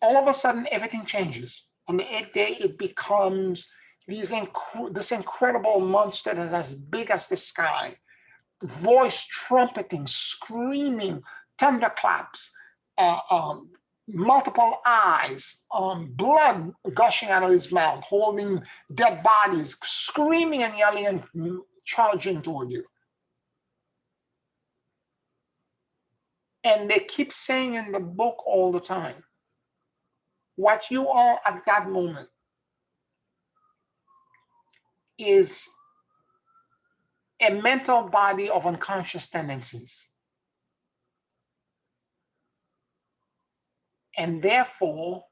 All of a sudden, everything changes. On the 8th day, it becomes this incredible monster that's as big as the sky, voice trumpeting, screaming, thunderclaps, multiple eyes, blood gushing out of his mouth, holding dead bodies, screaming and yelling and charging toward you. And they keep saying in the book all the time, what you are at that moment is a mental body of unconscious tendencies. And therefore,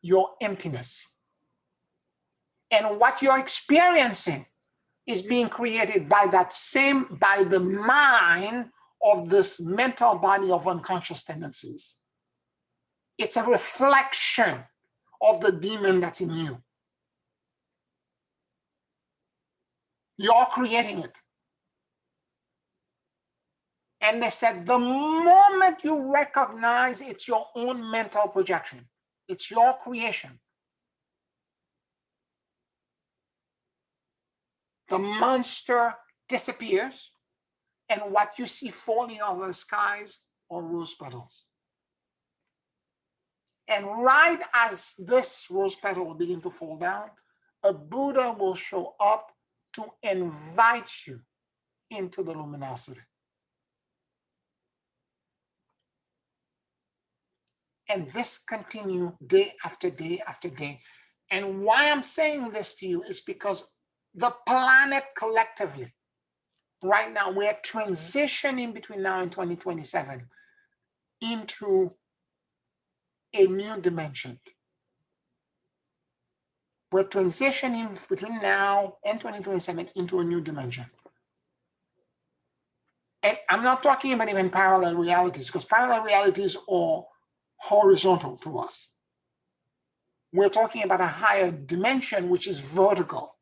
your emptiness. And what you're experiencing is being created by the mind of this mental body of unconscious tendencies. It's a reflection of the demon that's in you. You're creating it. And they said, the moment you recognize it's your own mental projection, it's your creation, the monster disappears, and what you see falling out of the skies are rose petals. And right as this rose petal will begin to fall down, a Buddha will show up to invite you into the luminosity. And this continues day after day after day. And why I'm saying this to you is because the planet collectively, right now, we're transitioning between now and 2027 into a new dimension. We're transitioning between now and 2027 into a new dimension. And I'm not talking about even parallel realities, because parallel realities are horizontal to us. We're talking about a higher dimension, which is vertical.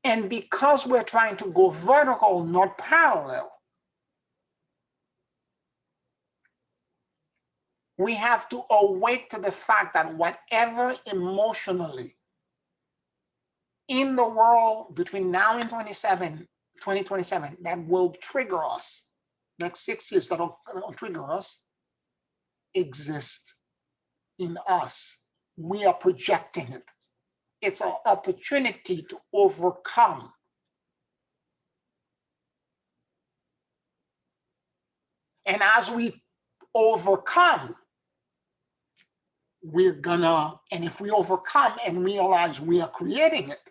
And because we're trying to go vertical, not parallel, we have to awake to the fact that whatever emotionally in the world between now and 2027 that will trigger us, next 6 years that'll trigger us, exist in us. We are projecting it. It's an opportunity to overcome And as we overcome, we're gonna, and if we overcome and realize we are creating it.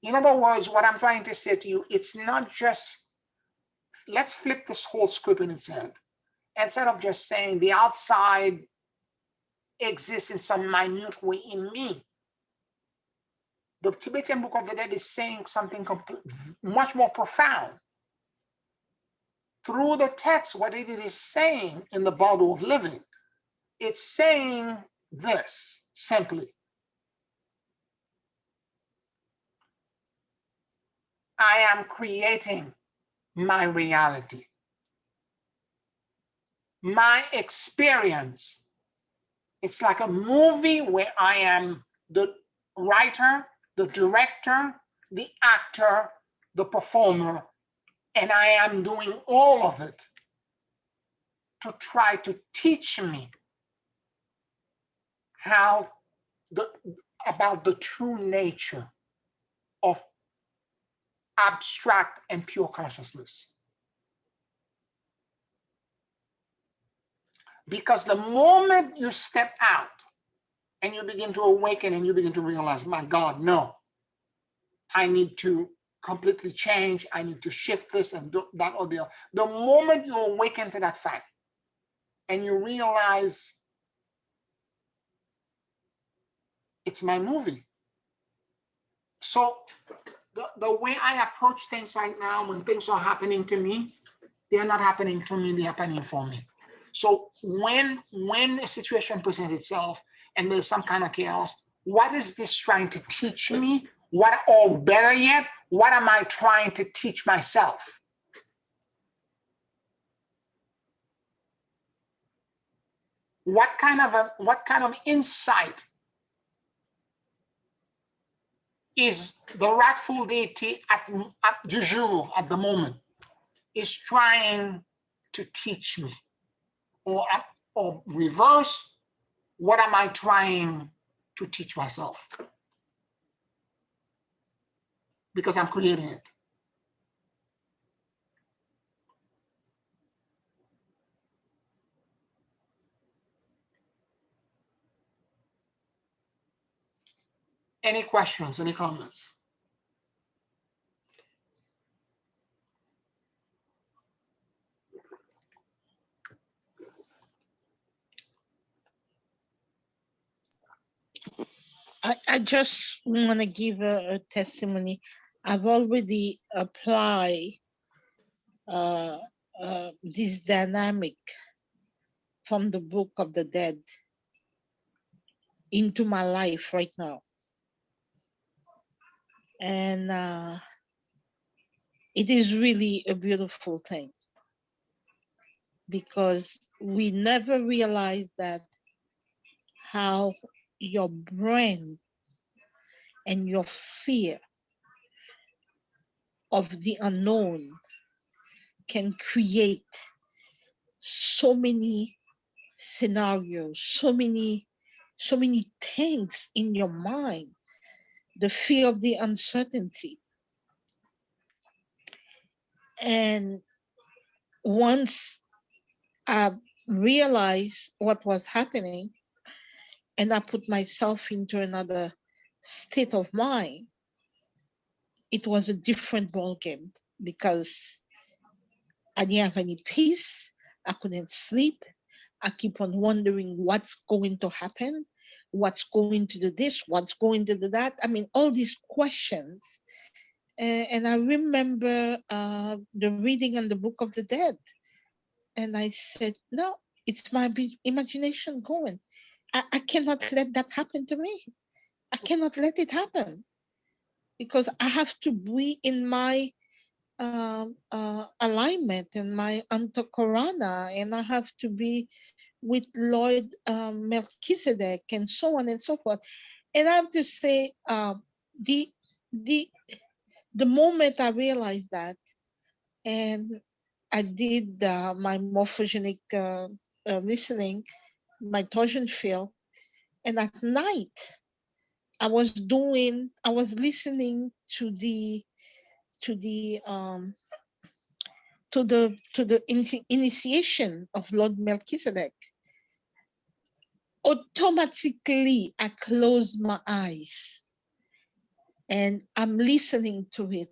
In other words, what I'm trying to say to you, it's not just, let's flip this whole script in its head. Instead of just saying the outside exists in some minute way in me, the Tibetan Book of the Dead is saying something much more profound. Through the text, what it is saying in the Bardo of Living, it's saying this simply: I am creating my reality. My experience, it's like a movie where I am the writer, the director, the actor, the performer, and I am doing all of it to try to teach me about the true nature of abstract and pure consciousness. Because the moment you step out and you begin to awaken and you begin to realize, my God, no, I need to completely change. I need to shift this and do that or the other. The moment you awaken to that fact and you realize it's my movie. So the way I approach things right now, when things are happening to me, they're not happening to me, they're happening for me. So when a situation presents itself and there's some kind of chaos, what is this trying to teach me? What, or better yet, what am I trying to teach myself? What kind of insight is the rightful deity at du jour, at the moment, is trying to teach me? Or reverse, what am I trying to teach myself? Because I'm creating it. Any questions, any comments? I just want to give a testimony. I've already applied this dynamic from the Book of the Dead into my life right now. And it is really a beautiful thing, because we never realize that how your brain and your fear of the unknown can create so many scenarios, so many things in your mind, the fear of the uncertainty. And once I realized what was happening and I put myself into another state of mind, it was a different ballgame, because I didn't have any peace. I couldn't sleep. I keep on wondering what's going to happen, what's going to do this, what's going to do that. I mean, all these questions. And I remember the reading in the Book of the Dead. And I said, no, it's my imagination going. I cannot let that happen to me. I cannot let it happen, because I have to be in my alignment and my antakarana, and I have to be with Lord Melchizedek, and so on and so forth. And I have to say, the moment I realized that, and I did my morphogenic listening, my torsion field, and at night I was listening to the initiation of Lord Melchizedek, automatically I close my eyes and I'm listening to it.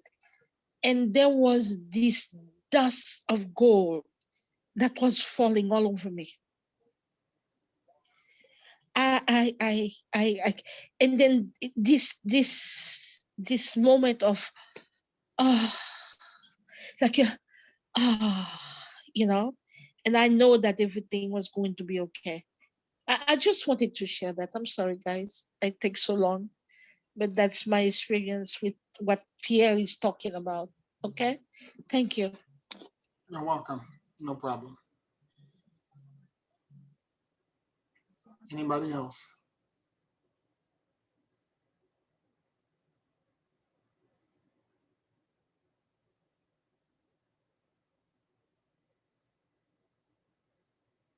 And there was this dust of gold that was falling all over me. And then this moment of, oh, like a, you know, and I know that everything was going to be okay. I just wanted to share that. I'm sorry, guys. It takes so long, but that's my experience with what Pierre is talking about. Okay, thank you. You're welcome. No problem. Anybody else?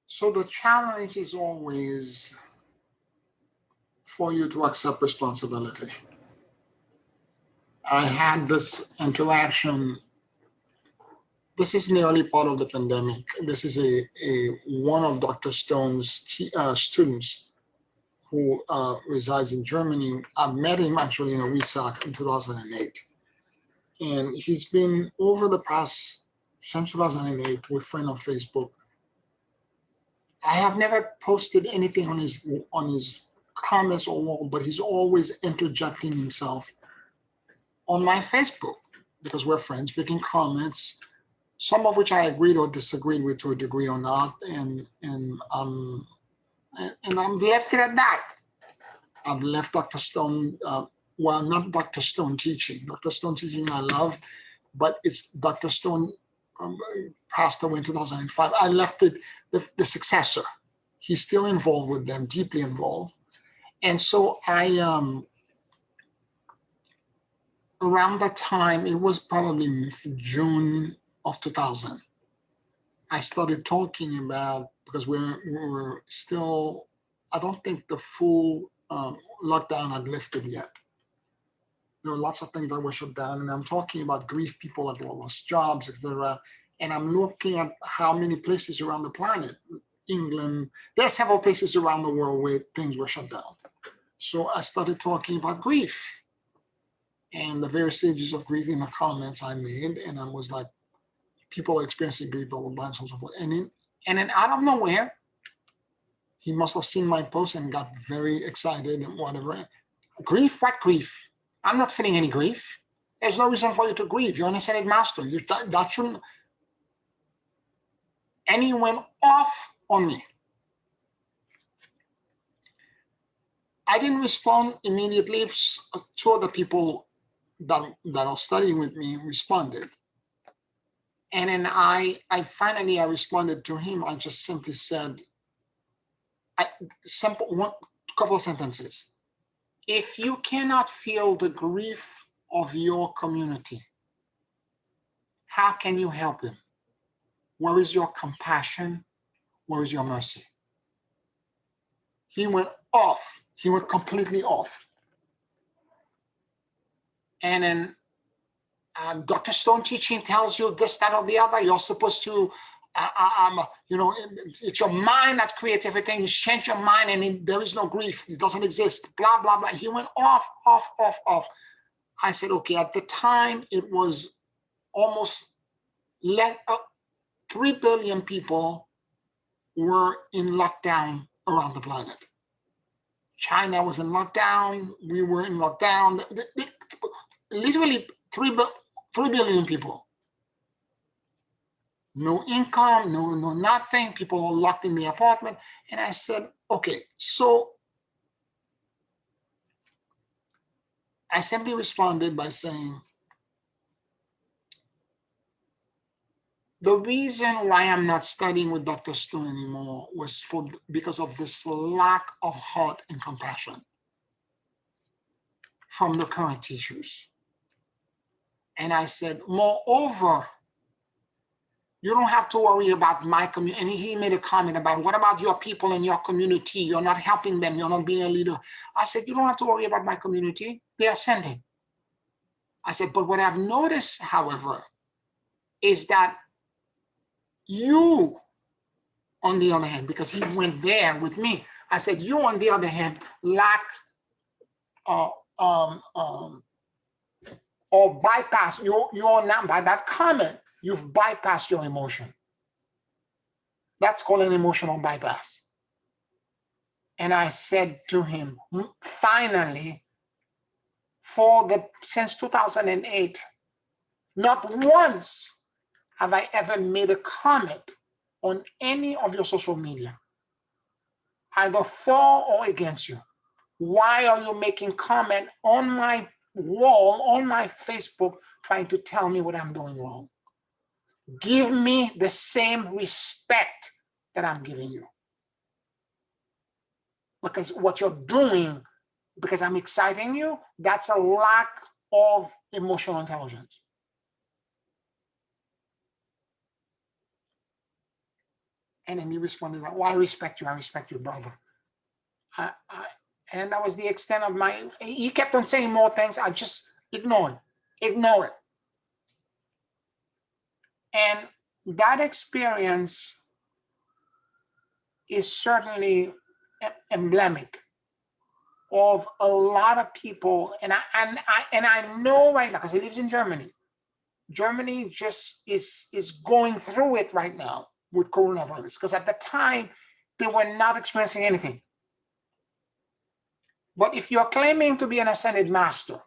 So the challenge is always for you to accept responsibility. I had this interaction. This is in the early part of the pandemic. This is one of Dr. Stone's students who resides in Germany. I met him actually in a WISAC in 2008. And he's been over the past, since 2008, with friend on Facebook. I have never posted anything on his comments or wall, but he's always interjecting himself on my Facebook because we're friends, making comments, some of which I agreed or disagreed with to a degree or not, and I'm left it at that. I've left Dr. Stone, well, not Dr. Stone teaching. Dr. Stone teaching I love, but it's Dr. Stone passed away in 2005. I left it, the successor. He's still involved with them, deeply involved. And so around that time, it was probably June of 2000, I started talking about, because we were still, I don't think the full lockdown had lifted yet. There were lots of things that were shut down, and I'm talking about grief, people that lost jobs, etc. And I'm looking at how many places around the planet, England, there are several places around the world where things were shut down. So I started talking about grief and the various stages of grief in the comments I made, and I was like, people are experiencing grief, blah, blah, blah, and so forth. And then out of nowhere, he must have seen my post and got very excited and whatever. Grief? What grief? I'm not feeling any grief. There's no reason for you to grieve. You're an ascended master. That shouldn't. And he went off on me. I didn't respond immediately. Two other people that are studying with me responded. And then I finally responded to him. I just simply said, one couple of sentences. If you cannot feel the grief of your community, how can you help him? Where is your compassion? Where is your mercy? He went off. He went completely off. And then Dr. Stone teaching tells you this, that, or the other. You're supposed to, it's your mind that creates everything. You change your mind and there is no grief. It doesn't exist, blah, blah, blah. He went off. I said, okay, at the time, it was almost 3 billion people were in lockdown around the planet. China was in lockdown. We were in lockdown. Literally 3 billion people. No income, no nothing. People are locked in the apartment. And I said, okay, so I simply responded by saying, the reason why I'm not studying with Dr. Stone anymore was because of this lack of heart and compassion from the current teachers. And I said, moreover, you don't have to worry about my community. And he made a comment about, what about your people in your community? You're not helping them. You're not being a leader. I said, you don't have to worry about my community. They're ascending. I said, but what I've noticed, however, is that You, on the other hand, because he went there with me, I said, you, on the other hand, lack or bypass you're not, by that comment, you've bypassed your emotion. That's called an emotional bypass. And I said to him, finally, since 2008, not once have I ever made a comment on any of your social media, either for or against you. Why are you making comment on my wall, on my Facebook, trying to tell me what I'm doing wrong? Give me the same respect that I'm giving you. Because what you're doing, because I'm exciting you, that's a lack of emotional intelligence. And then he responded, well, I respect you. I respect you, brother. And that was the extent of he kept on saying more things. I just ignore it. And that experience is certainly emblematic of a lot of people. And I know right now, because he lives in Germany. Germany just is going through it right now with coronavirus, because at the time they were not experiencing anything. But if you're claiming to be an ascended master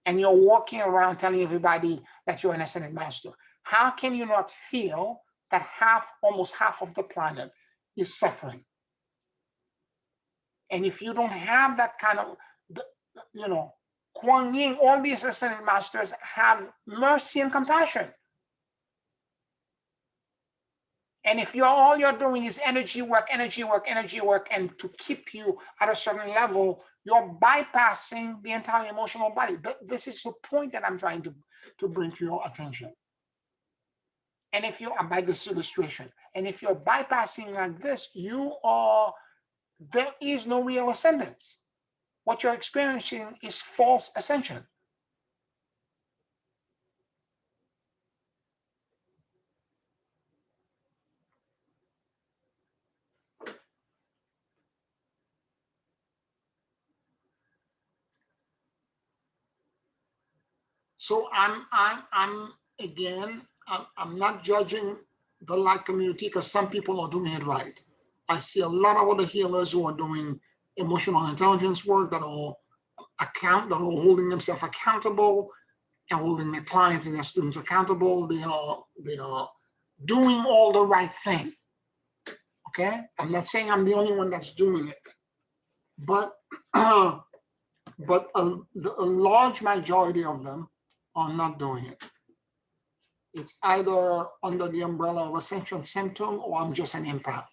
and you're walking around telling everybody that you're an ascended master, how can you not feel that almost half of the planet is suffering? And if you don't have that kind of, Kuan Yin, all these ascended masters have mercy and compassion. And if all you're doing is energy work, and to keep you at a certain level, you're bypassing the entire emotional body. This is the point that I'm trying to bring to your attention. And if you are, by this illustration, and if you're bypassing like this, there is no real ascendance. What you're experiencing is false ascension. So I'm not judging the light community, because some people are doing it right. I see a lot of other healers who are doing emotional intelligence work that are holding themselves accountable and holding their clients and their students accountable. They are doing all the right thing. Okay, I'm not saying I'm the only one that's doing it, but a large majority of them are not doing it. It's either under the umbrella of Ascension symptom, or I'm just an empath.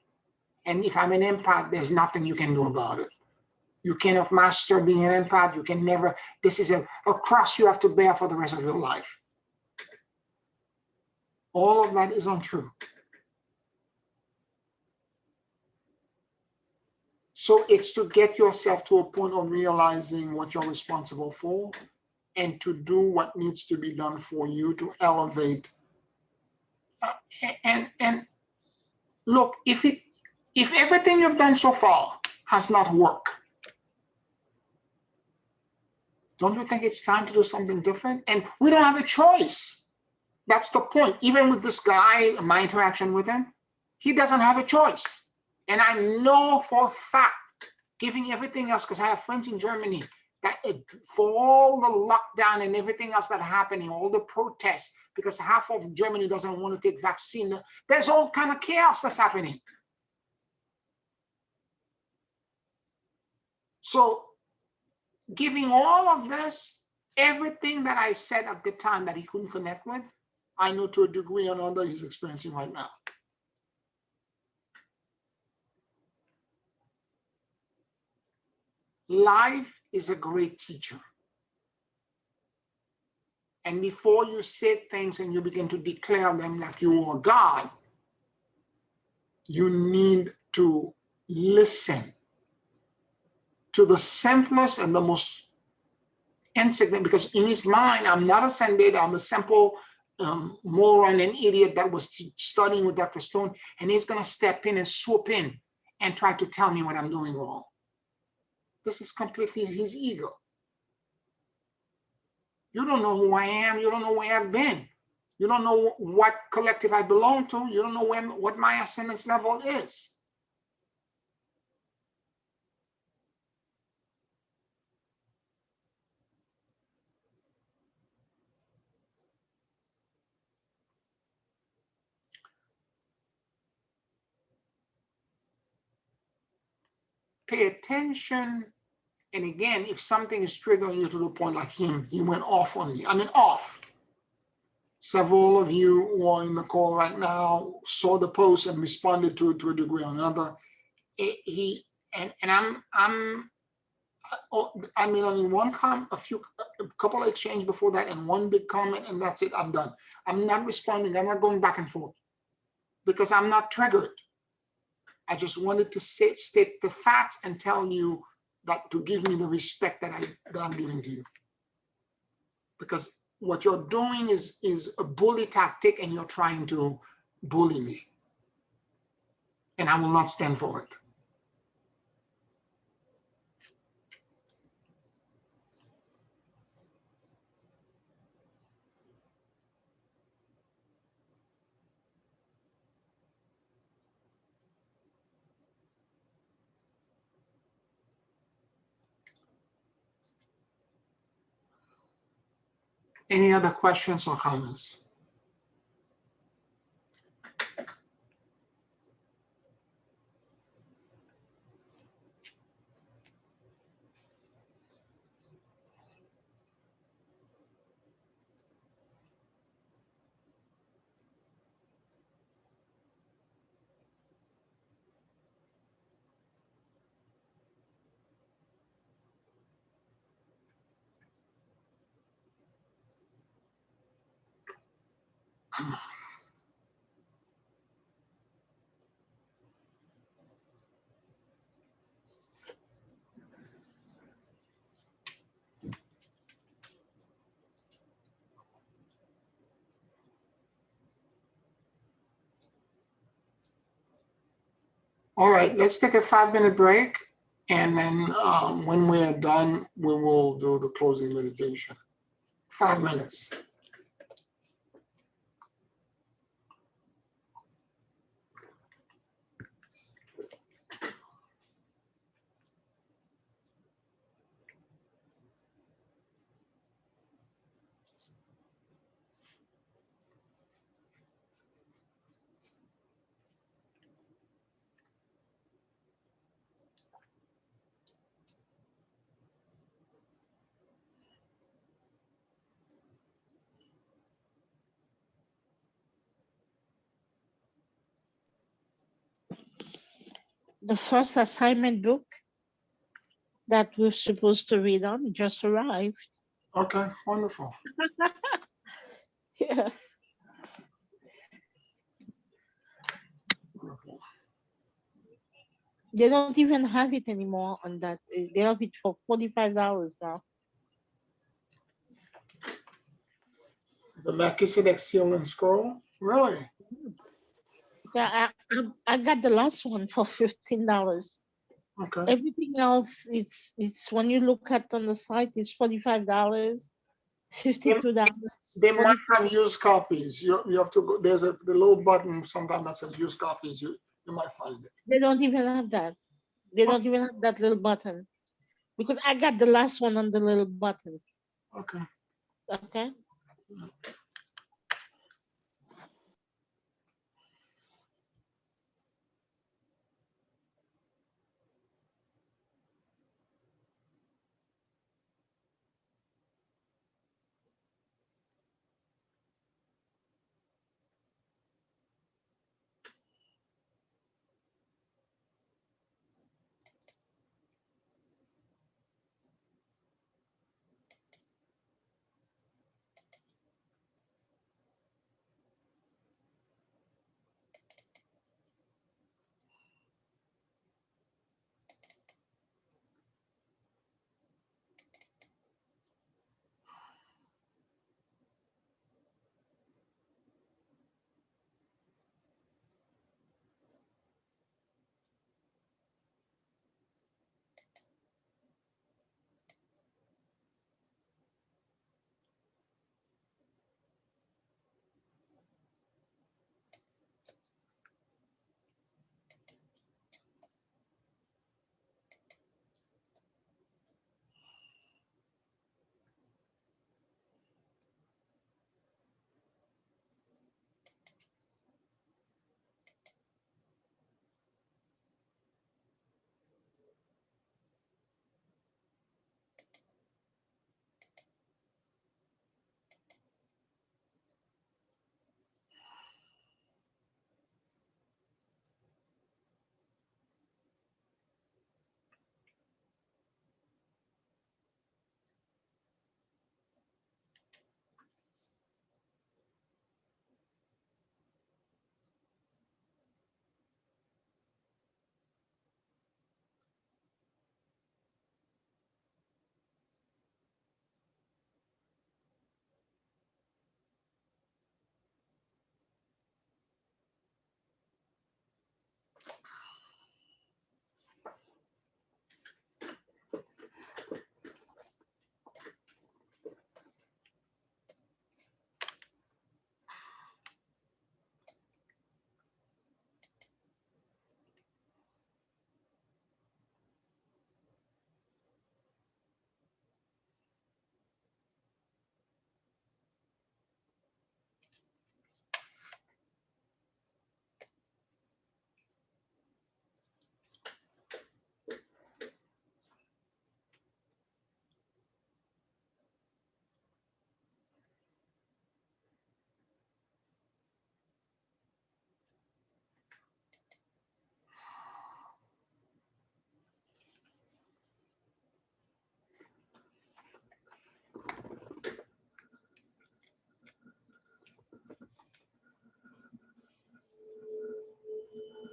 And if I'm an empath, there's nothing you can do about it. You cannot master being an empath. You can never, this is a cross you have to bear for the rest of your life. All of that is untrue. So it's to get yourself to a point of realizing what you're responsible for, and to do what needs to be done for you to elevate. And look, if everything you've done so far has not worked, don't you think it's time to do something different? And we don't have a choice. That's the point. Even with this guy, my interaction with him, he doesn't have a choice. And I know for a fact, giving everything else, because I have friends in Germany, that for all the lockdown and everything else that's happening, all the protests, because half of Germany doesn't want to take vaccine, there's all kind of chaos that's happening. So giving all of this, everything that I said at the time that he couldn't connect with, I know to a degree or another he's experiencing right now. Life is a great teacher. And before you say things and you begin to declare them like you are God, you need to listen to the simplest and the most insignificant, because in his mind, I'm not ascended, I'm a simple moron and idiot that was studying with Dr. Stone, and he's going to step in and swoop in and try to tell me what I'm doing wrong. This is completely his ego. You don't know who I am. You don't know where I've been. You don't know what collective I belong to. You don't know what my ascendance level is. Pay attention. And again, if something is triggering you to the point like him, he went off on me. I mean, off. Several of you who are in the call right now saw the post and responded to it to a degree or another. I mean, only one comment, a couple of exchange before that, and one big comment, and that's it. I'm done. I'm not responding. I'm not going back and forth because I'm not triggered. I just wanted to state the facts and tell you that to give me the respect that I'm giving to you. Because what you're doing is a bully tactic, and you're trying to bully me. And I will not stand for it. Any other questions or comments? All right, let's take a 5-minute break. And then when we're done, we will do the closing meditation. 5 minutes. The first assignment book that we're supposed to read on just arrived. Okay, wonderful. Yeah. Wonderful. They don't even have it anymore on that. They have it for $45 now. The Melchizedek seal and scroll? Really? Yeah, I got the last one for $15. Okay. Everything else, it's when you look at on the site, it's $45, $52. They might have used copies. You have to go. There's the little button sometimes that says use copies. You might find it. They don't even have that. They don't even have that little button, because I got the last one on the little button. Okay. Okay.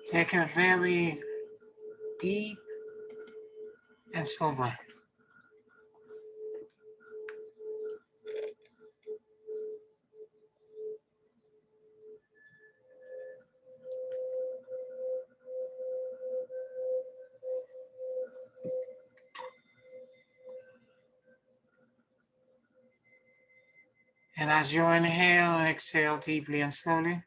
Take a very deep and slow breath. And as you inhale and exhale deeply and slowly,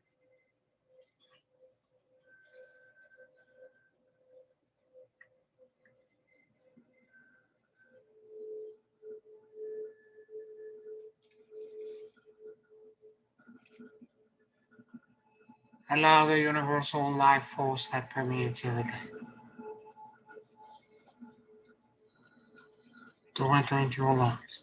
allow the universal life force that permeates everything to enter into your lungs.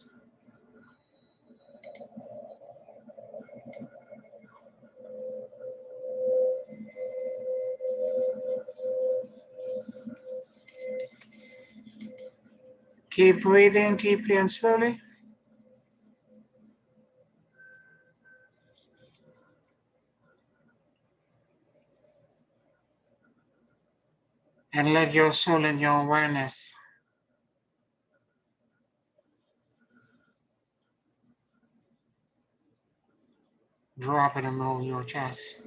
Keep breathing deeply and slowly. And let your soul and your awareness drop in the middle of your chest.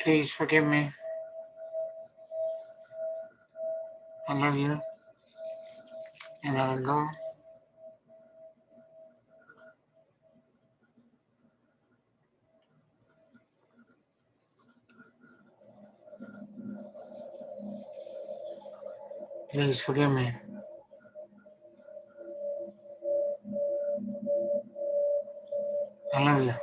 Please forgive me. I love you. And I let go. Please forgive me. I love you.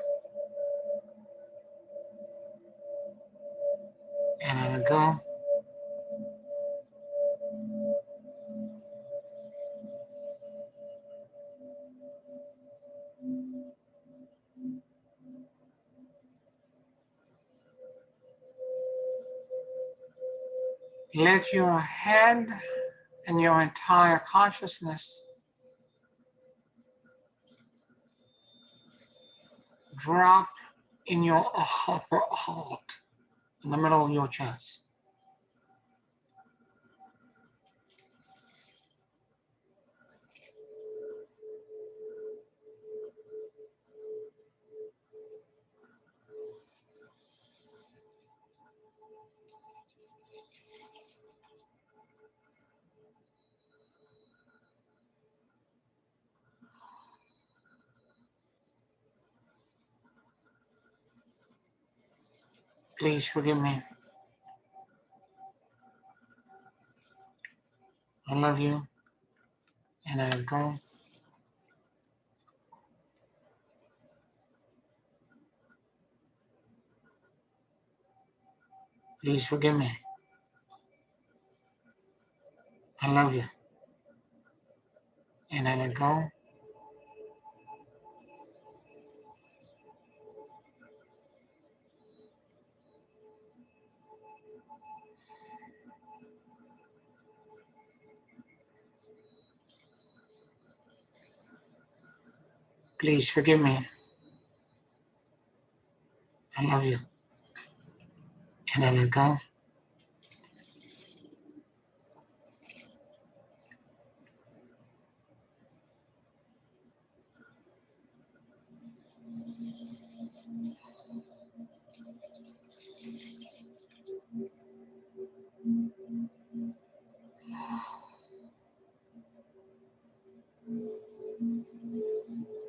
And I let go. Let your head and your entire consciousness drop in your upper heart, in the middle of your chest. Please forgive me. I love you. And I let go. Please forgive me. I love you. And I let go. Please forgive me. I love you. And I let go.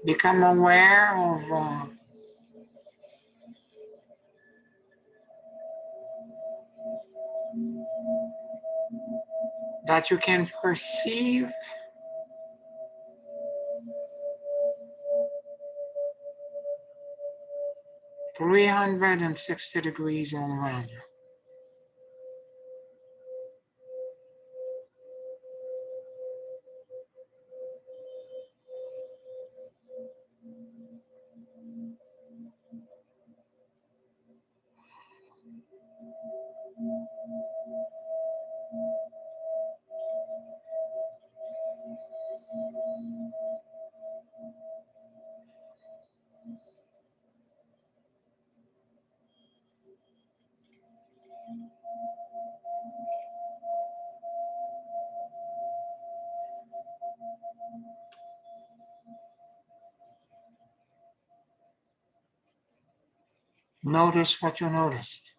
Become aware of that you can perceive 360 degrees all around you. Notice what you noticed.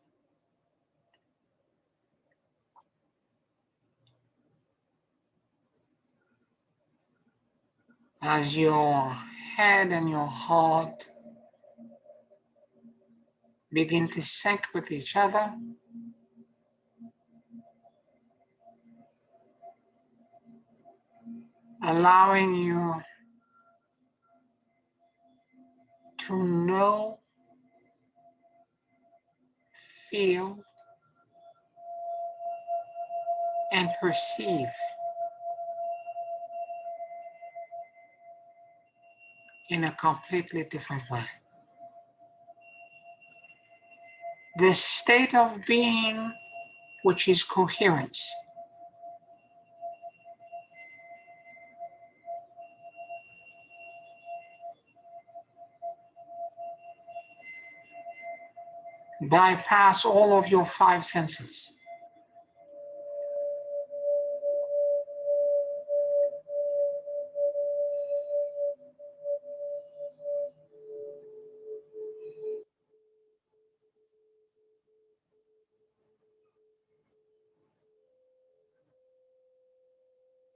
As your head and your heart begin to sync with each other, allowing you to know, feel, and perceive in a completely different way. This state of being, which is coherence, bypass all of your five senses.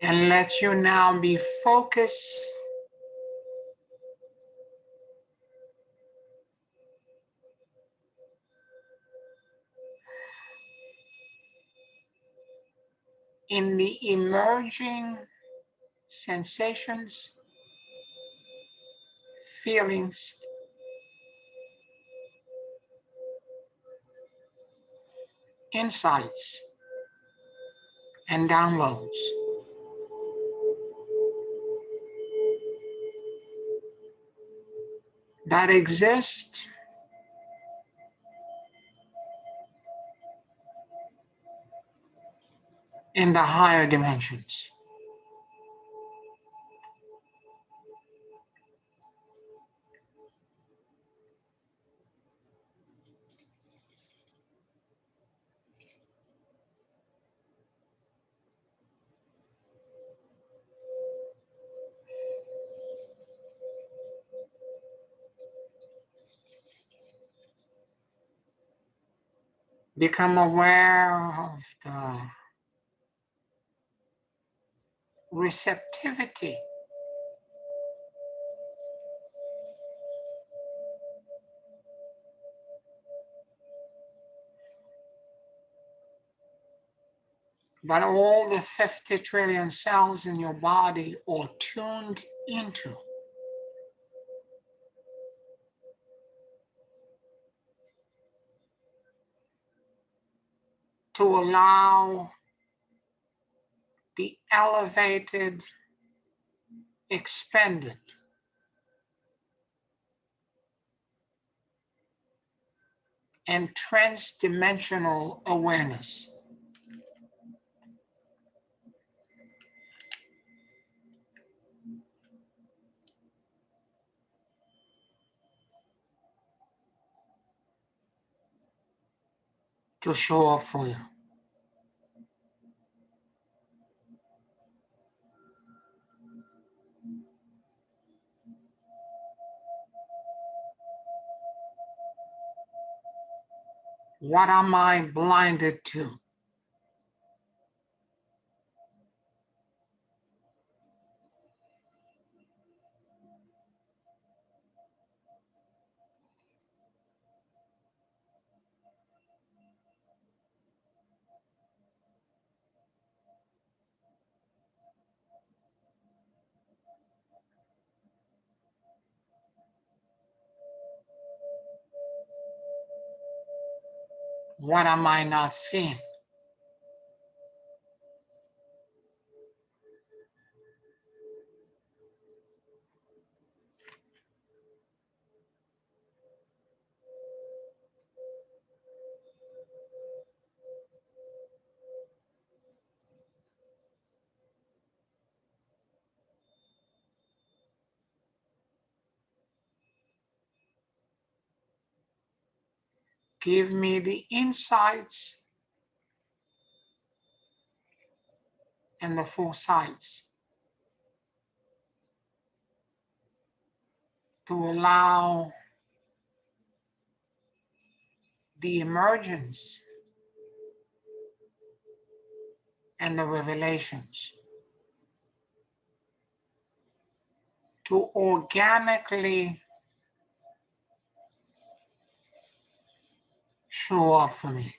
And let you now be focused in the emerging sensations, feelings, insights, and downloads that exist in the higher dimensions. Become aware of the receptivity that all the 50 trillion cells in your body are tuned into. To allow the elevated, expanded, and trans-dimensional awareness to show up for you. What am I blinded to? What am I not seeing? Give me the insights and the foresights to allow the emergence and the revelations to organically show up for me.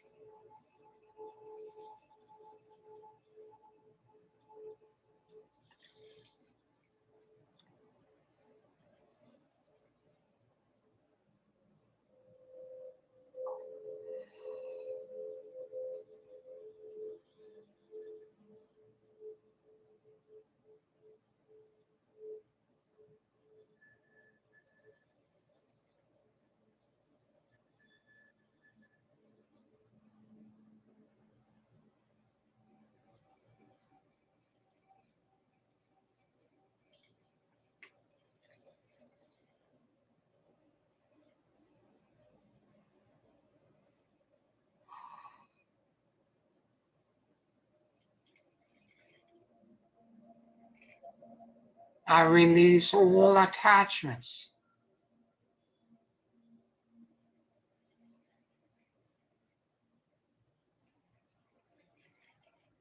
I release all attachments,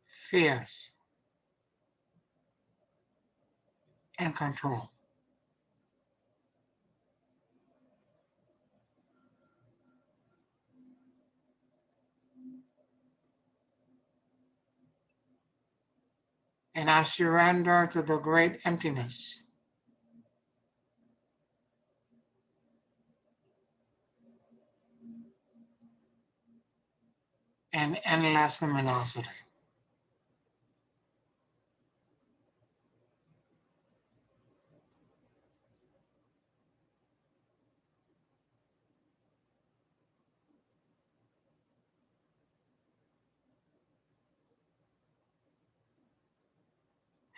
fears, and control. And I surrender to the great emptiness and endless luminosity.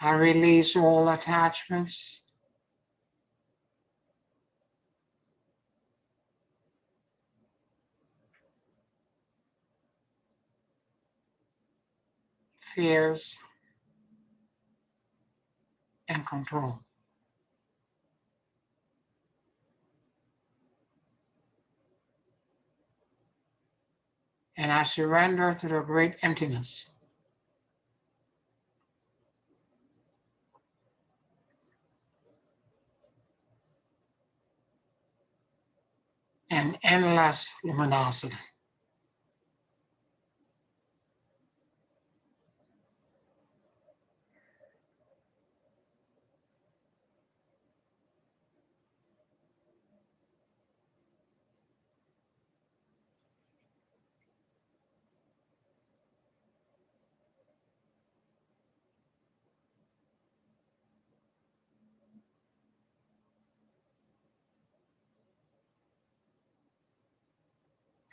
I release all attachments, fears, and control. And I surrender to the great emptiness and endless luminosity.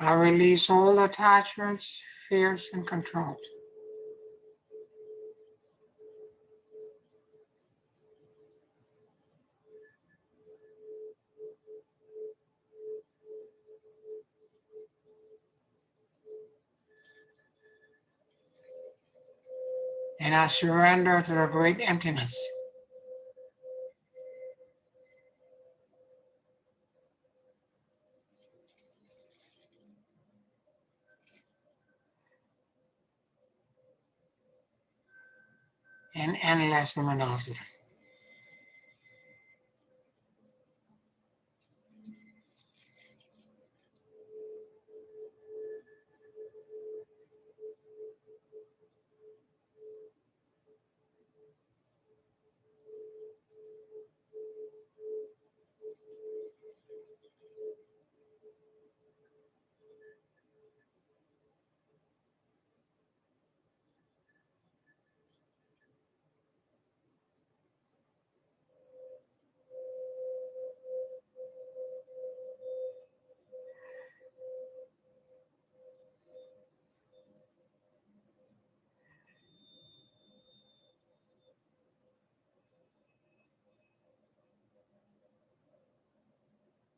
I release all attachments, fears, and control. And I surrender to the great emptiness and endless luminosity.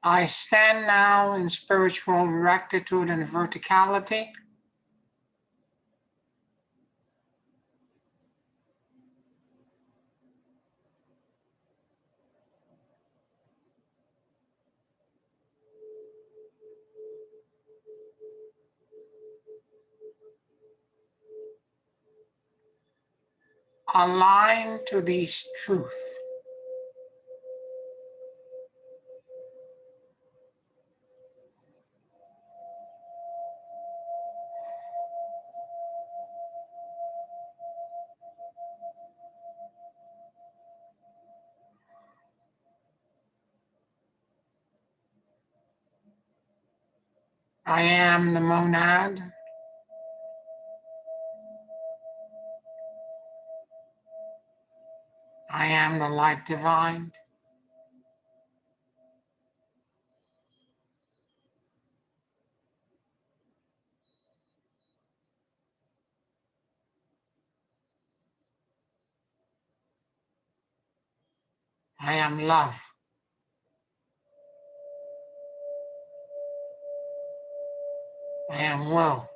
I stand now in spiritual rectitude and verticality. Aligned to these truths. I am the monad. I am the light divine. I am love. I am will.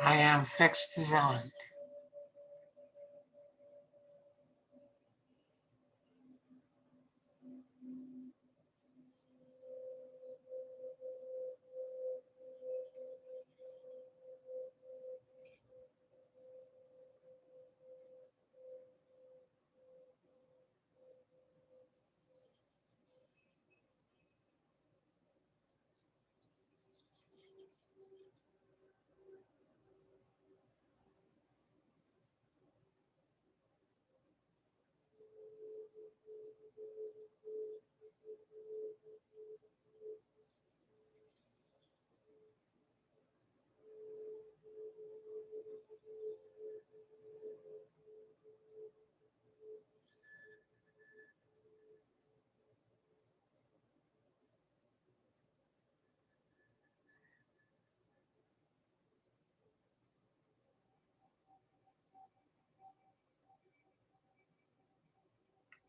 I am fixed design.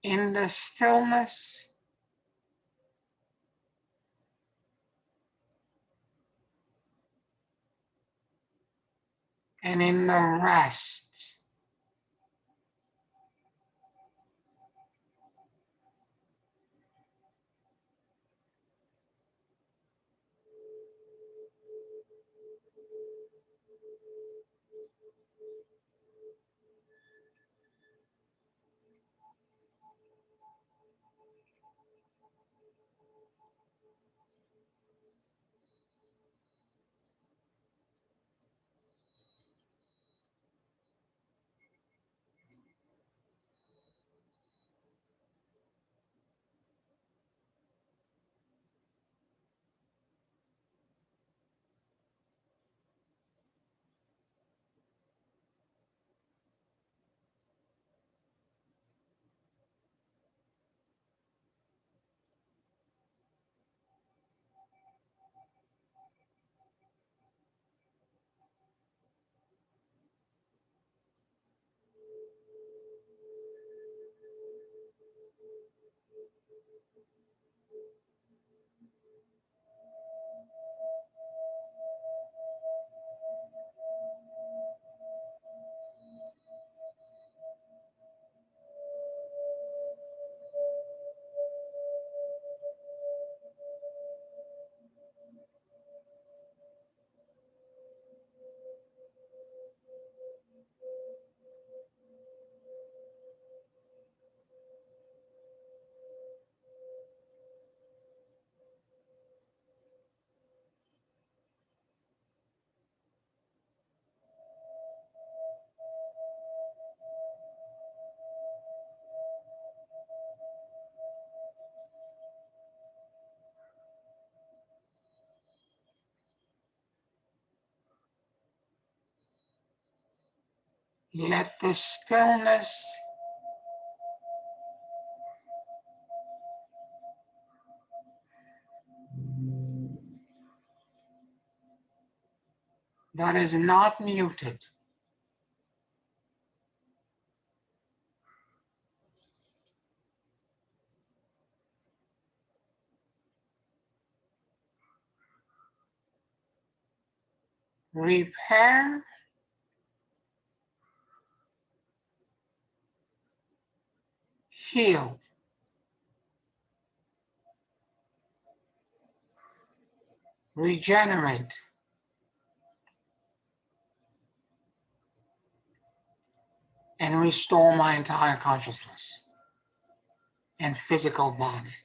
In the stillness, and in the rest, let the stillness that is not muted. Repair, heal, regenerate, and restore my entire consciousness and physical body.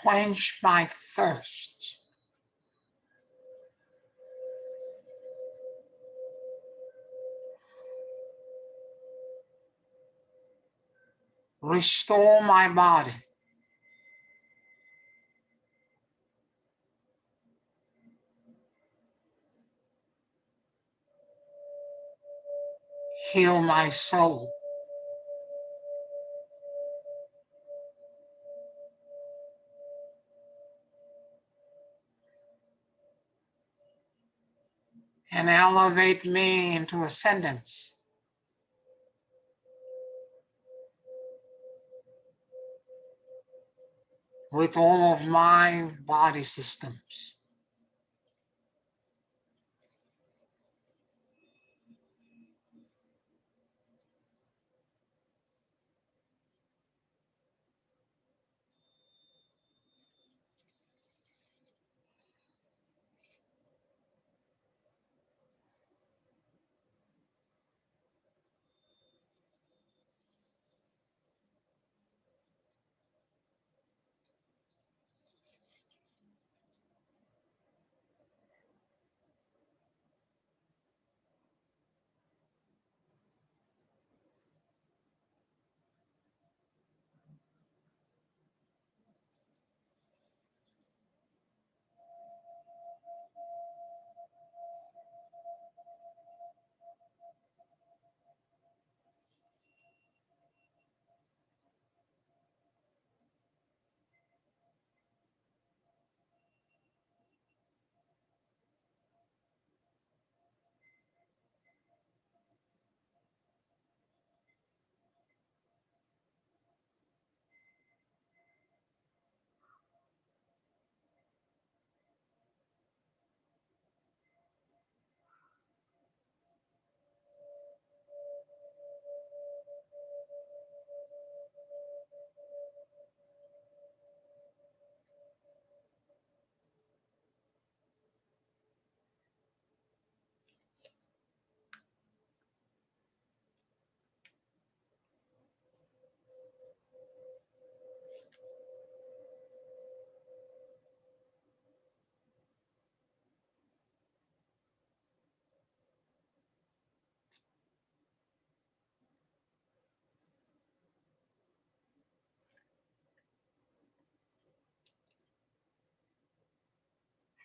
Quench my thirst. Restore my body. Heal my soul. And elevate me into ascendance. With all of my body systems.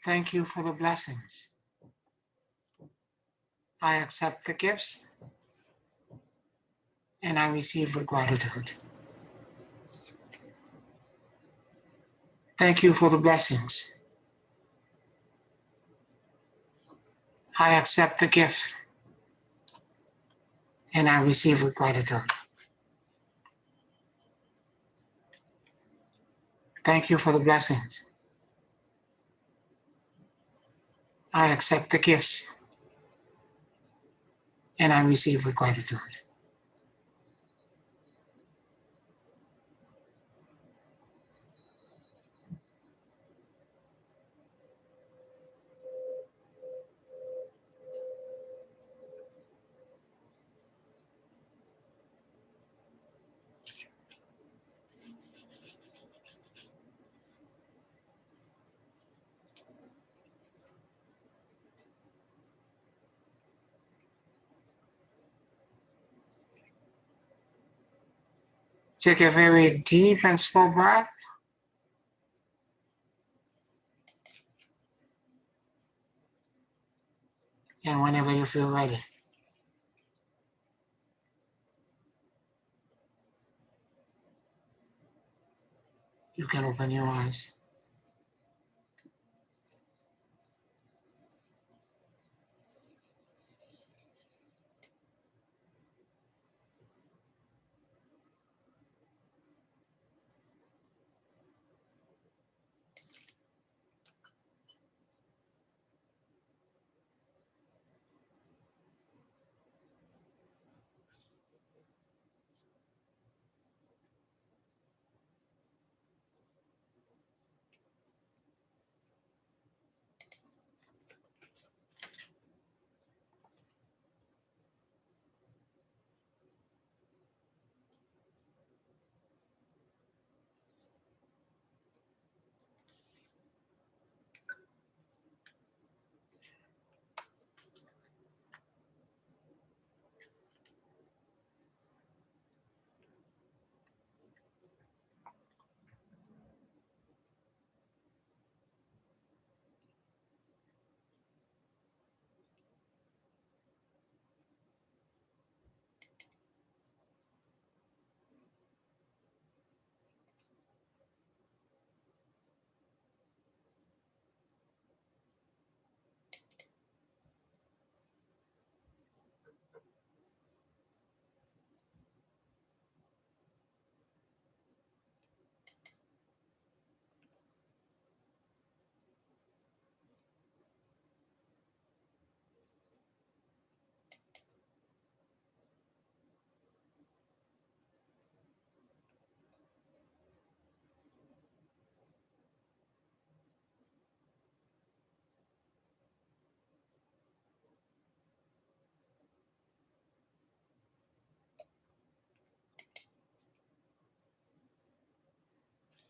Thank you for the blessings. I accept the gifts and I receive with gratitude. Thank you for the blessings. I accept the gift and I receive with gratitude. Thank you for the blessings. I accept the gifts and I receive with gratitude. Take a very deep and slow breath. And whenever you feel ready, you can open your eyes.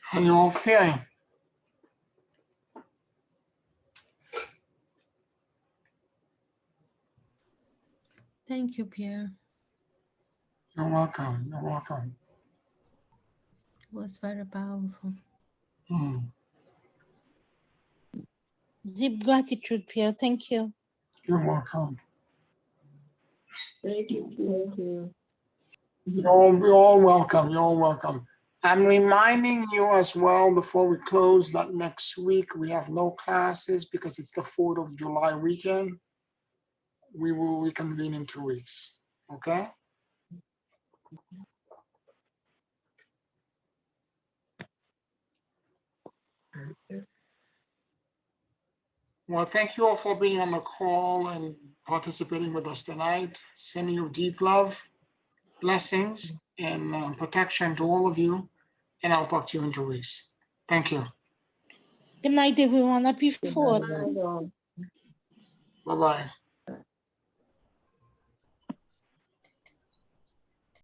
How are you all feeling? Thank you, Pierre. You're welcome. You're welcome. It was very powerful. Deep gratitude, Pierre. Thank you. You're welcome. Thank you. Thank you. You're all welcome. You're all welcome. I'm reminding you as well before we close that next week we have no classes because it's the 4th of July weekend. We will reconvene in 2 weeks. Okay? Well, thank you all for being on the call and participating with us tonight. Sending you deep love, blessings, and protection to all of you. And I'll talk to you in 2 weeks. Thank you. Good night, everyone. Happy 4th. Bye, all. Bye-bye.